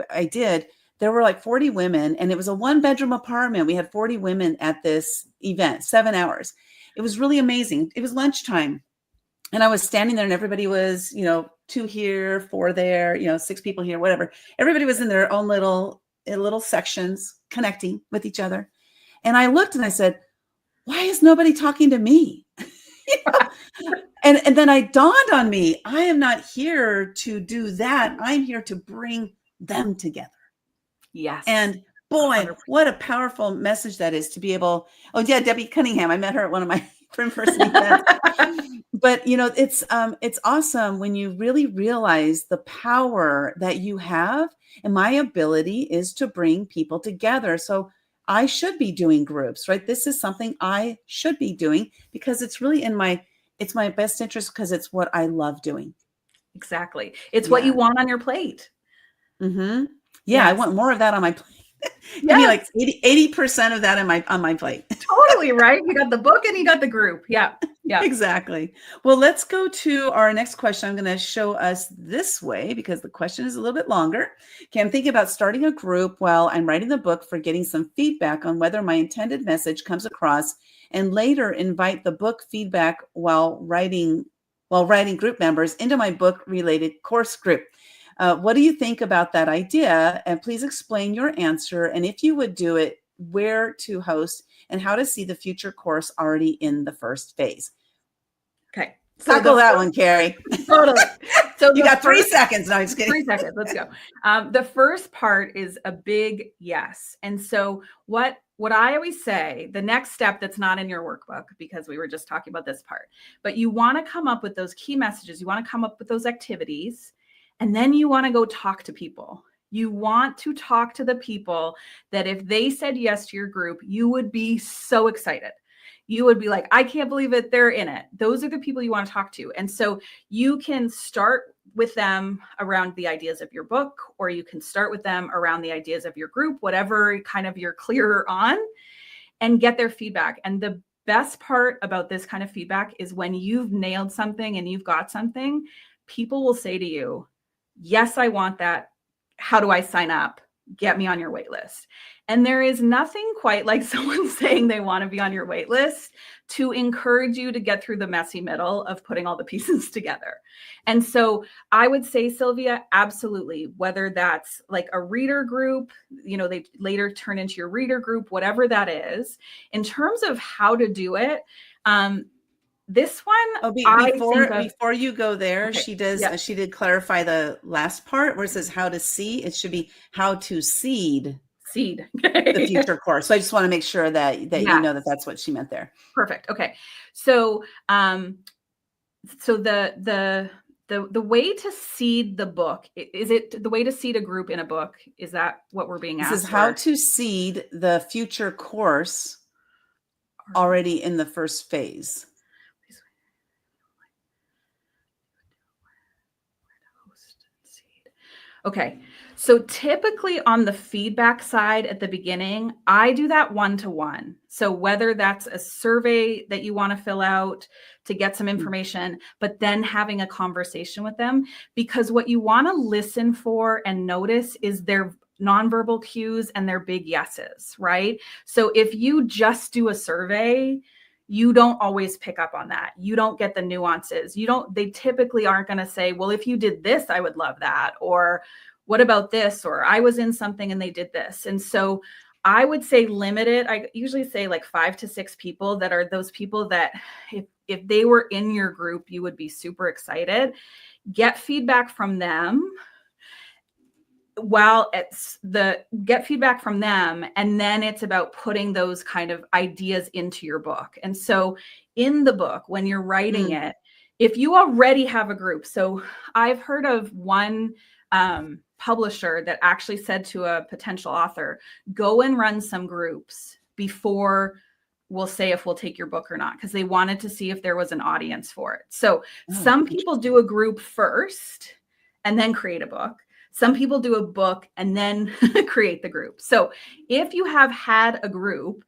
Speaker 2: I did, there were like 40 women, and it was a 1-bedroom apartment. We had 40 women at this event, 7 hours. It was really amazing. It was lunchtime. And I was standing there and everybody was, you know, 2 here, 4 there, you know, 6 people here, whatever. Everybody was in their own little sections connecting with each other. And I looked and I said, why is nobody talking to me? You know? And then I dawned on me, I am not here to do that. I'm here to bring them together.
Speaker 3: Yes.
Speaker 2: And boy,
Speaker 3: 100%.
Speaker 2: what a powerful message that is to be able. Oh yeah, Debbie Cunningham. I met her at one of my in-person events. But you know, it's awesome when you really realize the power that you have. And my ability is to bring people together. So I should be doing groups, right? This is something I should be doing because it's really it's my best interest because it's what I love doing.
Speaker 3: Exactly. It's what you want on your plate.
Speaker 2: Mm-hmm. Yeah, yes. I want more of that on my plate. Give me like 80% of that on my plate.
Speaker 3: Totally, right? You got the book and you got the group. Yeah. Yeah.
Speaker 2: Exactly. Well, let's go to our next question. I'm going to show us this way because the question is a little bit longer. Okay, I'm thinking about starting a group while I'm writing the book for getting some feedback on whether my intended message comes across, and later invite the book feedback while writing group members into my book related course group. What do you think about that idea? And please explain your answer. And if you would do it, where to host and how to see the future course already in the first phase.
Speaker 3: Okay.
Speaker 2: So tackle that one, Kerry.
Speaker 3: Totally. So
Speaker 2: you got 3 seconds. No, I'm just kidding.
Speaker 3: 3 seconds. Let's go. The first part is a big yes. And so what I always say, the next step that's not in your workbook, because we were just talking about this part, but you want to come up with those key messages. You want to come up with those activities. And then you want to go talk to people. You want to talk to the people that if they said yes to your group, you would be so excited. You would be like, I can't believe it. They're in it. Those are the people you want to talk to. And so you can start with them around the ideas of your book, or you can start with them around the ideas of your group, whatever kind of you're clearer on, and get their feedback. And the best part about this kind of feedback is when you've nailed something and you've got something, people will say to you, yes, I want that. How do I sign up? Get me on your wait list. And there is nothing quite like someone saying they want to be on your wait list to encourage you to get through the messy middle of putting all the pieces together. And so I would say, Sylvia, absolutely, whether that's like a reader group, you know, they later turn into your reader group, whatever that is, in terms of how to do it. This one,
Speaker 2: before you go there,
Speaker 3: okay.
Speaker 2: She did clarify the last part where it says how to see. It should be how to seed the future course. So I just want to make sure that you know that that's what she meant there.
Speaker 3: Perfect. Okay. So, so the way to seed the book, is it the way to seed a group in a book? Is that what we're being asked?
Speaker 2: This is how to seed the future course already in the first phase.
Speaker 3: Okay. So typically on the feedback side at the beginning, I do that 1-to-1. So whether that's a survey that you want to fill out to get some information, but then having a conversation with them, because what you want to listen for and notice is their nonverbal cues and they're big yeses, right? So if you just do a survey, you don't always pick up on that. You don't get the nuances. They typically aren't going to say, well, if you did this, I would love that. Or what about this? Or I was in something and they did this. And so I would say limit it. I usually say like 5 to 6 people that are those people that if they were in your group, you would be super excited. Get feedback from them get feedback from them, and then it's about putting those kind of ideas into your book. And so in the book, when you're writing it, if you already have a group, so I've heard of one publisher that actually said to a potential author, go and run some groups before we'll say if we'll take your book or not, because they wanted to see if there was an audience for it. So some people do a group first and then create a book. Some people do a book and then create the group. So if you have had a group,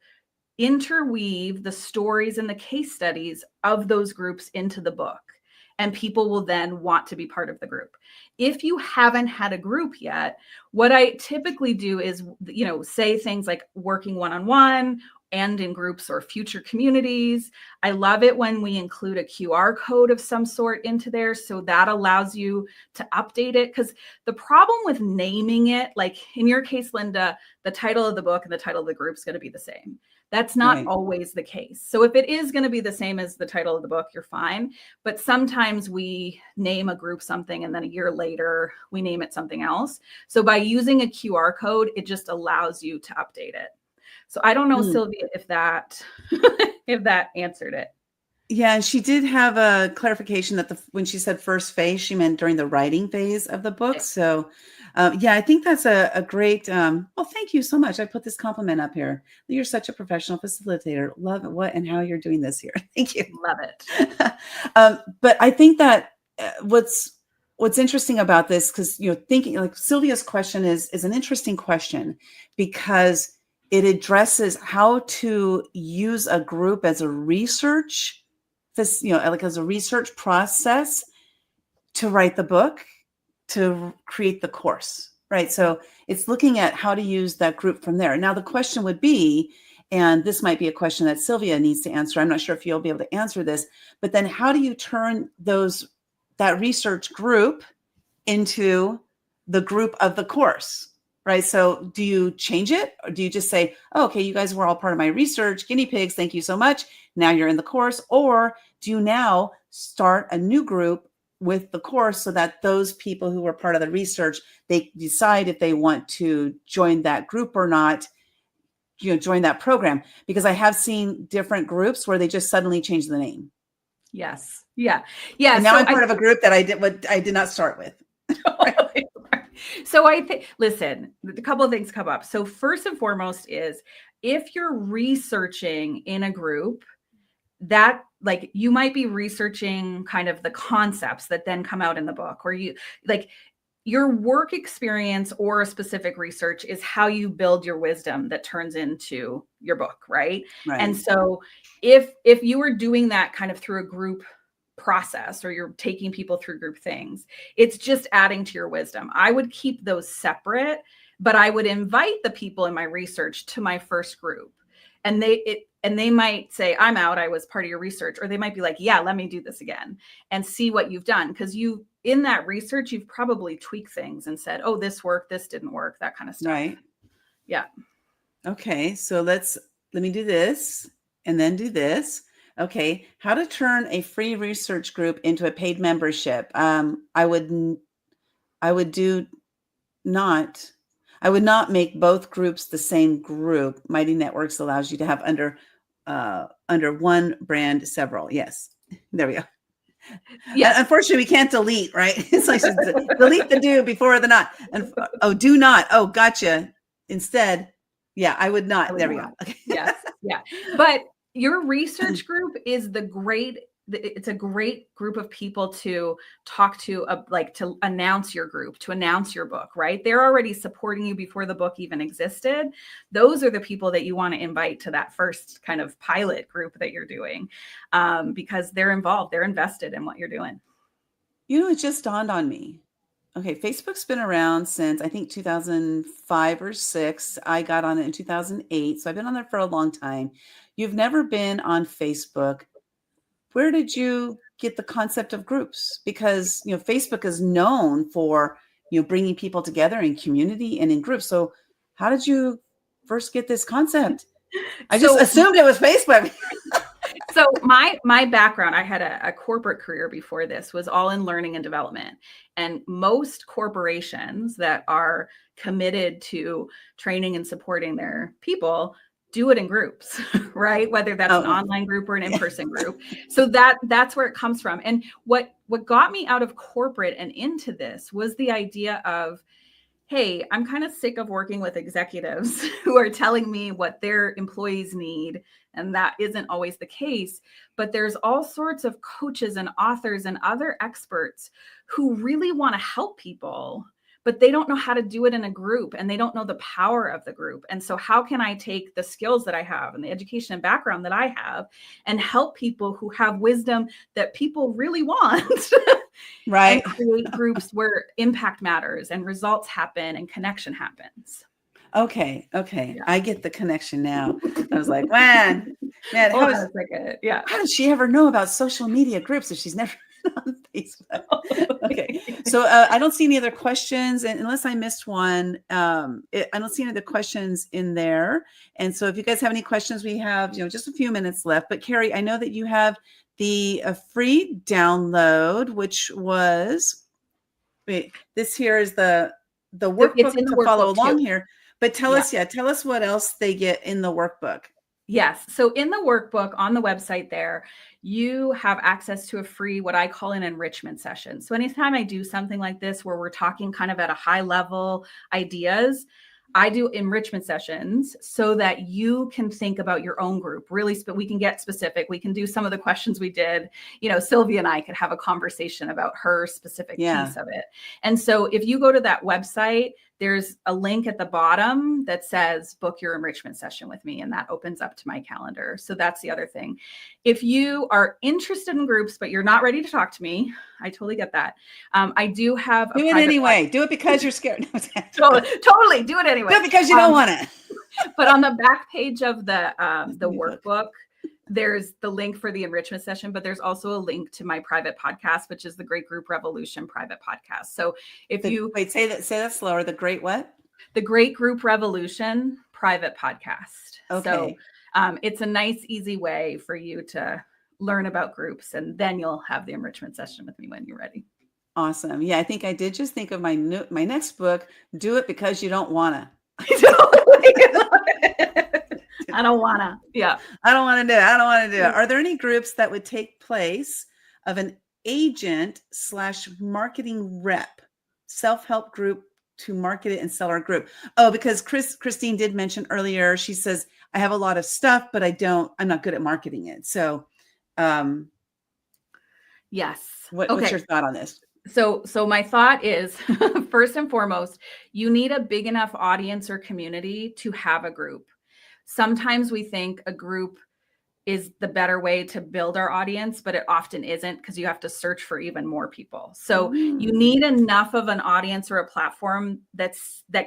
Speaker 3: interweave the stories and the case studies of those groups into the book, and people will then want to be part of the group. If you haven't had a group yet, what I typically do is, say things like working one-on-one and in groups or future communities. I love it when we include a QR code of some sort into there. So that allows you to update it. Because the problem with naming it, like in your case, Linda, the title of the book and the title of the group is going to be the same. That's not always the case. So if it is going to be the same as the title of the book, you're fine. But sometimes we name a group something and then a year later we name it something else. So by using a QR code, it just allows you to update it. So I don't know, Sylvia, if that if that answered it.
Speaker 2: Yeah, and she did have a clarification that when she said first phase, she meant during the writing phase of the book. So yeah, I think that's a great, well, thank you so much. I put this compliment up here. You're such a professional facilitator. Love what and how you're doing this here. Thank you.
Speaker 3: Love it.
Speaker 2: But I think that what's interesting about this, because, thinking like Sylvia's question is an interesting question, because it addresses how to use a group as a research, like as a research process to write the book, to create the course, right? So it's looking at how to use that group from there. Now, the question would be, and this might be a question that Sylvia needs to answer. I'm not sure if you'll be able to answer this, but then how do you turn that research group into the group of the course? Right. So do you change it, or do you just say, oh, okay, you guys were all part of my research, guinea pigs, thank you so much. Now you're in the course. Or do you now start a new group with the course so that those people who were part of the research, they decide if they want to join that group or not, join that program? Because I have seen different groups where they just suddenly change the name.
Speaker 3: Yes. Yeah. Yeah.
Speaker 2: And now I'm part of a group that I did not start with.
Speaker 3: So I think, listen, a couple of things come up. So first and foremost is, if you're researching in a group, that like you might be researching kind of the concepts that then come out in the book, or your work experience or a specific research is how you build your wisdom that turns into your book, right? And so if you were doing that kind of through a group process, or you're taking people through group things, it's just adding to your wisdom. I would keep those separate, but I would invite the people in my research to my first group, and they might say, I'm out, I was part of your research, or they might be like, yeah, let me do this again and see what you've done, because in that research you've probably tweaked things and said, oh, this worked, this didn't work, that kind of stuff. Right. Yeah. Okay, so let me do this and then do this. Okay, how to turn a free research group into a paid membership. I would not make both groups the same group. Mighty Networks allows you to have under one brand several. Yes, there we go. Yeah. Unfortunately, we can't delete, right? It's like delete the do before the not. And do not. Oh, gotcha. Instead, yeah, I would not. There we go. Okay. Yes. Yeah. But your research group is it's a great group of people to talk to, to announce your group, to announce your book, right? They're already supporting you before the book even existed. Those are the people that you want to invite to that first kind of pilot group that you're doing, because they're involved, they're invested in what you're doing. It just dawned on me.
Speaker 2: Okay, Facebook's been around since I think 2005 or 6. I got on it in 2008, so I've been on there for a long time. You've never been on Facebook. Where did you get the concept of groups? Because, Facebook is known for, bringing people together in community and in groups. So how did you first get this concept? I just
Speaker 3: So
Speaker 2: assumed it was Facebook.
Speaker 3: So my background, I had a corporate career before this, was all in learning and development. And most corporations that are committed to training and supporting their people do it in groups, right? Whether that's an online group or an in-person group. So that's where it comes from. And what got me out of corporate and into this was the idea of, hey, I'm kind of sick of working with executives who are telling me what their employees need. And that isn't always the case. But there's all sorts of coaches and authors and other experts who really want to help people, but they don't know how to do it in a group, and they don't know the power of the group. And so how can I take the skills that I have and the education and background that I have and help people who have wisdom that people really want?
Speaker 2: Right.
Speaker 3: And create groups where impact matters and results happen and connection happens.
Speaker 2: Okay.
Speaker 3: Yeah.
Speaker 2: I get the connection now. I was like, man, how does she ever know about social media groups if she's never been on Facebook? Okay. So I don't see any other questions, and unless I missed one, I don't see any other questions in there. And so if you guys have any questions, we have, just a few minutes left. But Kerry, I know that you have the free download, which was, this here is the workbook to follow along here. But tell us what else they get in the workbook.
Speaker 3: Yes. So in the workbook on the website there, you have access to a free, what I call an enrichment session. So anytime I do something like this, where we're talking kind of at a high level ideas, I do enrichment sessions so that you can think about your own group. Really, we can get specific. We can do some of the questions we did. Sylvia and I could have a conversation about her specific piece of it. And so if you go to that website, there's a link at the bottom that says book your enrichment session with me, and that opens up to my calendar. So that's the other thing. If you are interested in groups, but you're not ready to talk to me, I totally get that. I do have
Speaker 2: do it anyway. Do it because you're scared.
Speaker 3: Totally do it anyway.
Speaker 2: Do it because you don't want it.
Speaker 3: But on the back page of the workbook, there's the link for the enrichment session, but there's also a link to my private podcast, which is the Great Group Revolution private podcast. So
Speaker 2: say that slower. The Great what?
Speaker 3: The Great Group Revolution private podcast.
Speaker 2: Okay.
Speaker 3: So it's a nice, easy way for you to learn about groups, and then you'll have the enrichment session with me when you're ready.
Speaker 2: Awesome. Yeah, I think I did just think of my next book, Do It Because You Don't Wanna.
Speaker 3: I don't wanna. Yeah.
Speaker 2: I don't want to do it. I don't want to do it. Are there any groups that would take place of an agent/marketing rep, self-help group to market it and sell our group? Oh, because Christine did mention earlier, she says, I have a lot of stuff, but I'm not good at marketing it. So,
Speaker 3: yes.
Speaker 2: What's your thought on this?
Speaker 3: So my thought is, first and foremost, you need a big enough audience or community to have a group. Sometimes we think a group is the better way to build our audience, but it often isn't, because you have to search for even more people. So you need enough of an audience or a platform that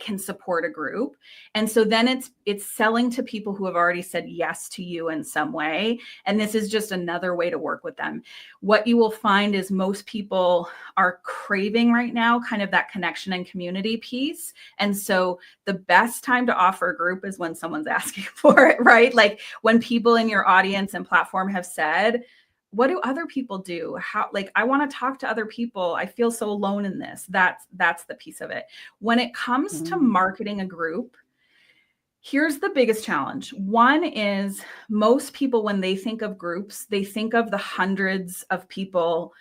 Speaker 3: can support a group. And so then it's selling to people who have already said yes to you in some way. And this is just another way to work with them. What you will find is most people are craving right now kind of that connection and community piece. And so the best time to offer a group is when someone's asking for it, right? Like when people in your audience and platform have said, what do other people do? I want to talk to other people. I feel so alone in this. That's the piece of it. When it comes to marketing a group, here's the biggest challenge. One is most people, when they think of groups, they think of the hundreds of people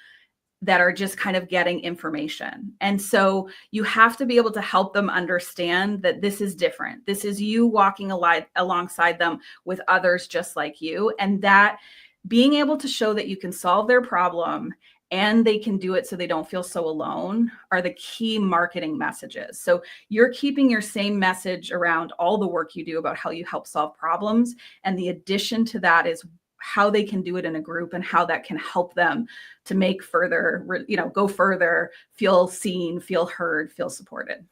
Speaker 3: that are just kind of getting information. And so you have to be able to help them understand that this is different. This is you walking alongside them with others just like you. And that being able to show that you can solve their problem and they can do it so they don't feel so alone are the key marketing messages. So you're keeping your same message around all the work you do about how you help solve problems. And the addition to that is how they can do it in a group and how that can help them to make further, go further, feel seen, feel heard, feel supported.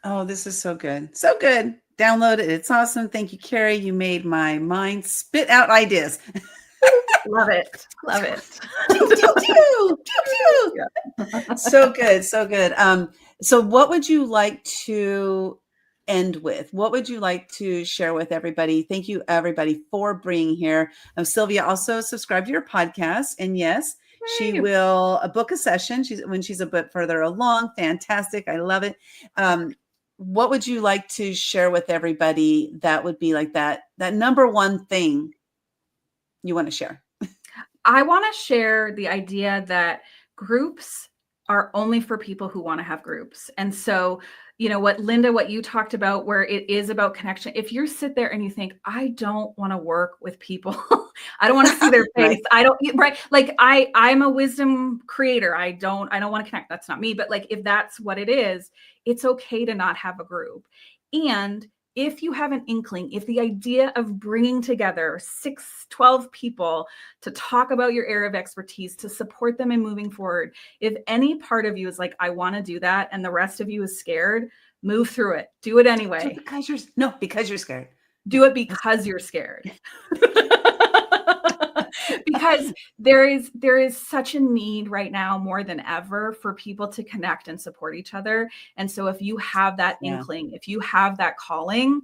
Speaker 2: Oh, this is so good. So good. Download it. It's awesome. Thank you, Kerry. You made my mind spit out ideas.
Speaker 3: Love it. Love it.
Speaker 2: Yeah. So good. So good. So what would you like to end with? What would you like to share with everybody? Thank you, everybody, for being here. Sylvia, also subscribe to your podcast. And yes, she will book a session when she's a bit further along. Fantastic. I love it. What would you like to share with everybody that would be like that number one thing you want to share?
Speaker 3: I want to share the idea that groups are only for people who want to have groups. And so, what you talked about, where it is about connection. If you sit there and you think, I don't want to work with people, I don't want to see their face. Right. Like I'm a wisdom creator. I don't want to connect. That's not me. But like, if that's what it is, it's okay to not have a group. And if you have an inkling, if the idea of bringing together 12 people to talk about your area of expertise, to support them in moving forward, if any part of you is like, I want to do that, and the rest of you is scared, move through it. Do it anyway.
Speaker 2: Because you're scared.
Speaker 3: Do it because you're scared. Because there is such a need right now more than ever for people to connect and support each other. And so if you have that inkling, if you have that calling,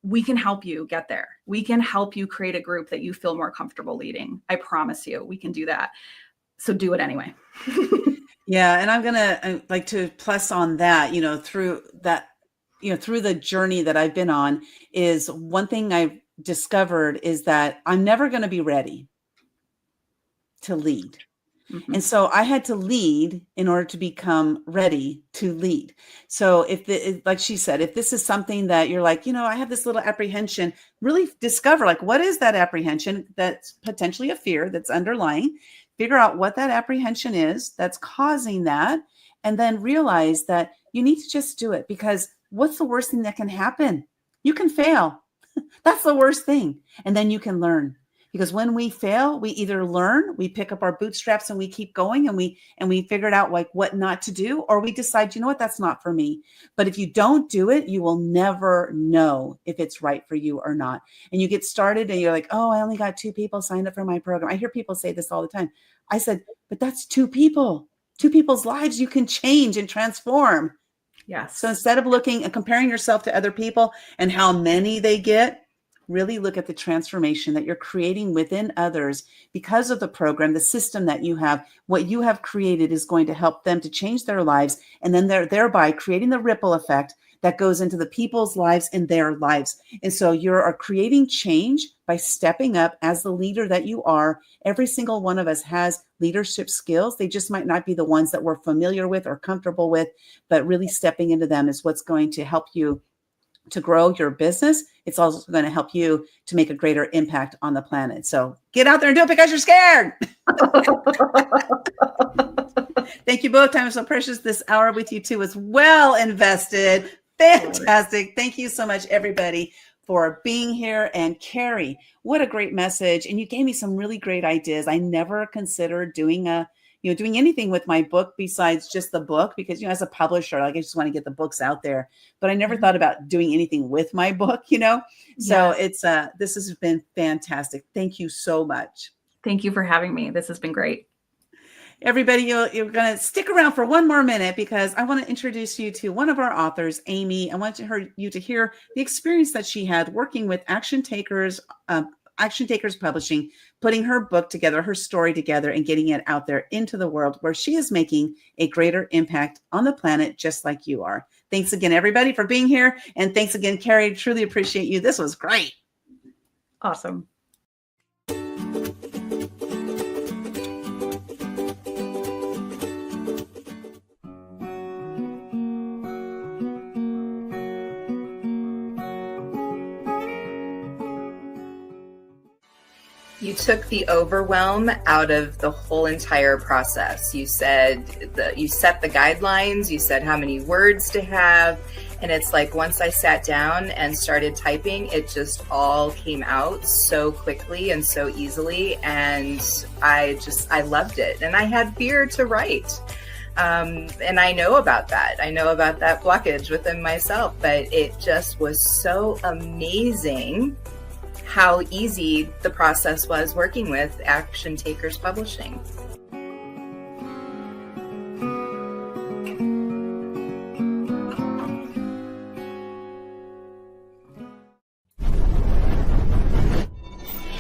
Speaker 3: we can help you get there. We can help you create a group that you feel more comfortable leading. I promise you, we can do that. So do it anyway.
Speaker 2: Yeah. And I'm going to like to plus on that, through the journey that I've been on, is one thing I've discovered is that I'm never going to be ready to lead. Mm-hmm. And so I had to lead in order to become ready to lead. So like she said, if this is something that you're like, I have this little apprehension, really discover like, what is that apprehension? That's potentially a fear that's underlying. Figure out what that apprehension is that's causing that. And then realize that you need to just do it, because what's the worst thing that can happen? You can fail. That's the worst thing. And then you can learn. Because when we fail, we either learn, we pick up our bootstraps and we keep going, and we figured out like what not to do, or we decide, that's not for me. But if you don't do it, you will never know if it's right for you or not. And you get started and you're like, oh, I only got 2 people signed up for my program. I hear people say this all the time. I said, but that's 2 people, 2 people's lives you can change and transform.
Speaker 3: Yes.
Speaker 2: So instead of looking and comparing yourself to other people and how many they get, really look at the transformation that you're creating within others because of the program, the system that you have. What you have created is going to help them to change their lives. And then they're thereby creating the ripple effect that goes into the people's lives and their lives. And so you are creating change by stepping up as the leader that you are. Every single one of us has leadership skills. They just might not be the ones that we're familiar with or comfortable with, but really stepping into them is what's going to help you to grow your business. It's also going to help you to make a greater impact on the planet. So get out there and do it because you're scared. Thank you both. Time is so precious. This hour with you too was well invested. Fantastic. Thank you so much, everybody, for being here. And Kerry, what a great message. And you gave me some really great ideas. I never considered doing anything with my book besides just the book, because, as a publisher, like I just want to get the books out there, but I never thought about doing anything with my book, So it's, this has been fantastic. Thank you so much.
Speaker 3: Thank you for having me. This has been great.
Speaker 2: Everybody, you're going to stick around for one more minute, because I want to introduce you to one of our authors, Amy. I want you to hear the experience that she had working with Action Takers Publishing, putting her book together, her story together, and getting it out there into the world, where she is making a greater impact on the planet, just like you are. Thanks again, everybody, for being here. And thanks again, Kerry. Truly appreciate you. This was great.
Speaker 3: Awesome. You
Speaker 4: you took the overwhelm out of the whole entire process. You said you set the guidelines, you said how many words to have. And it's like, once I sat down and started typing, it just all came out so quickly and so easily. And I loved it. And I had fear to write. And I know about that. I know about that blockage within myself, but it just was so amazing how easy the process was working with Action Takers Publishing.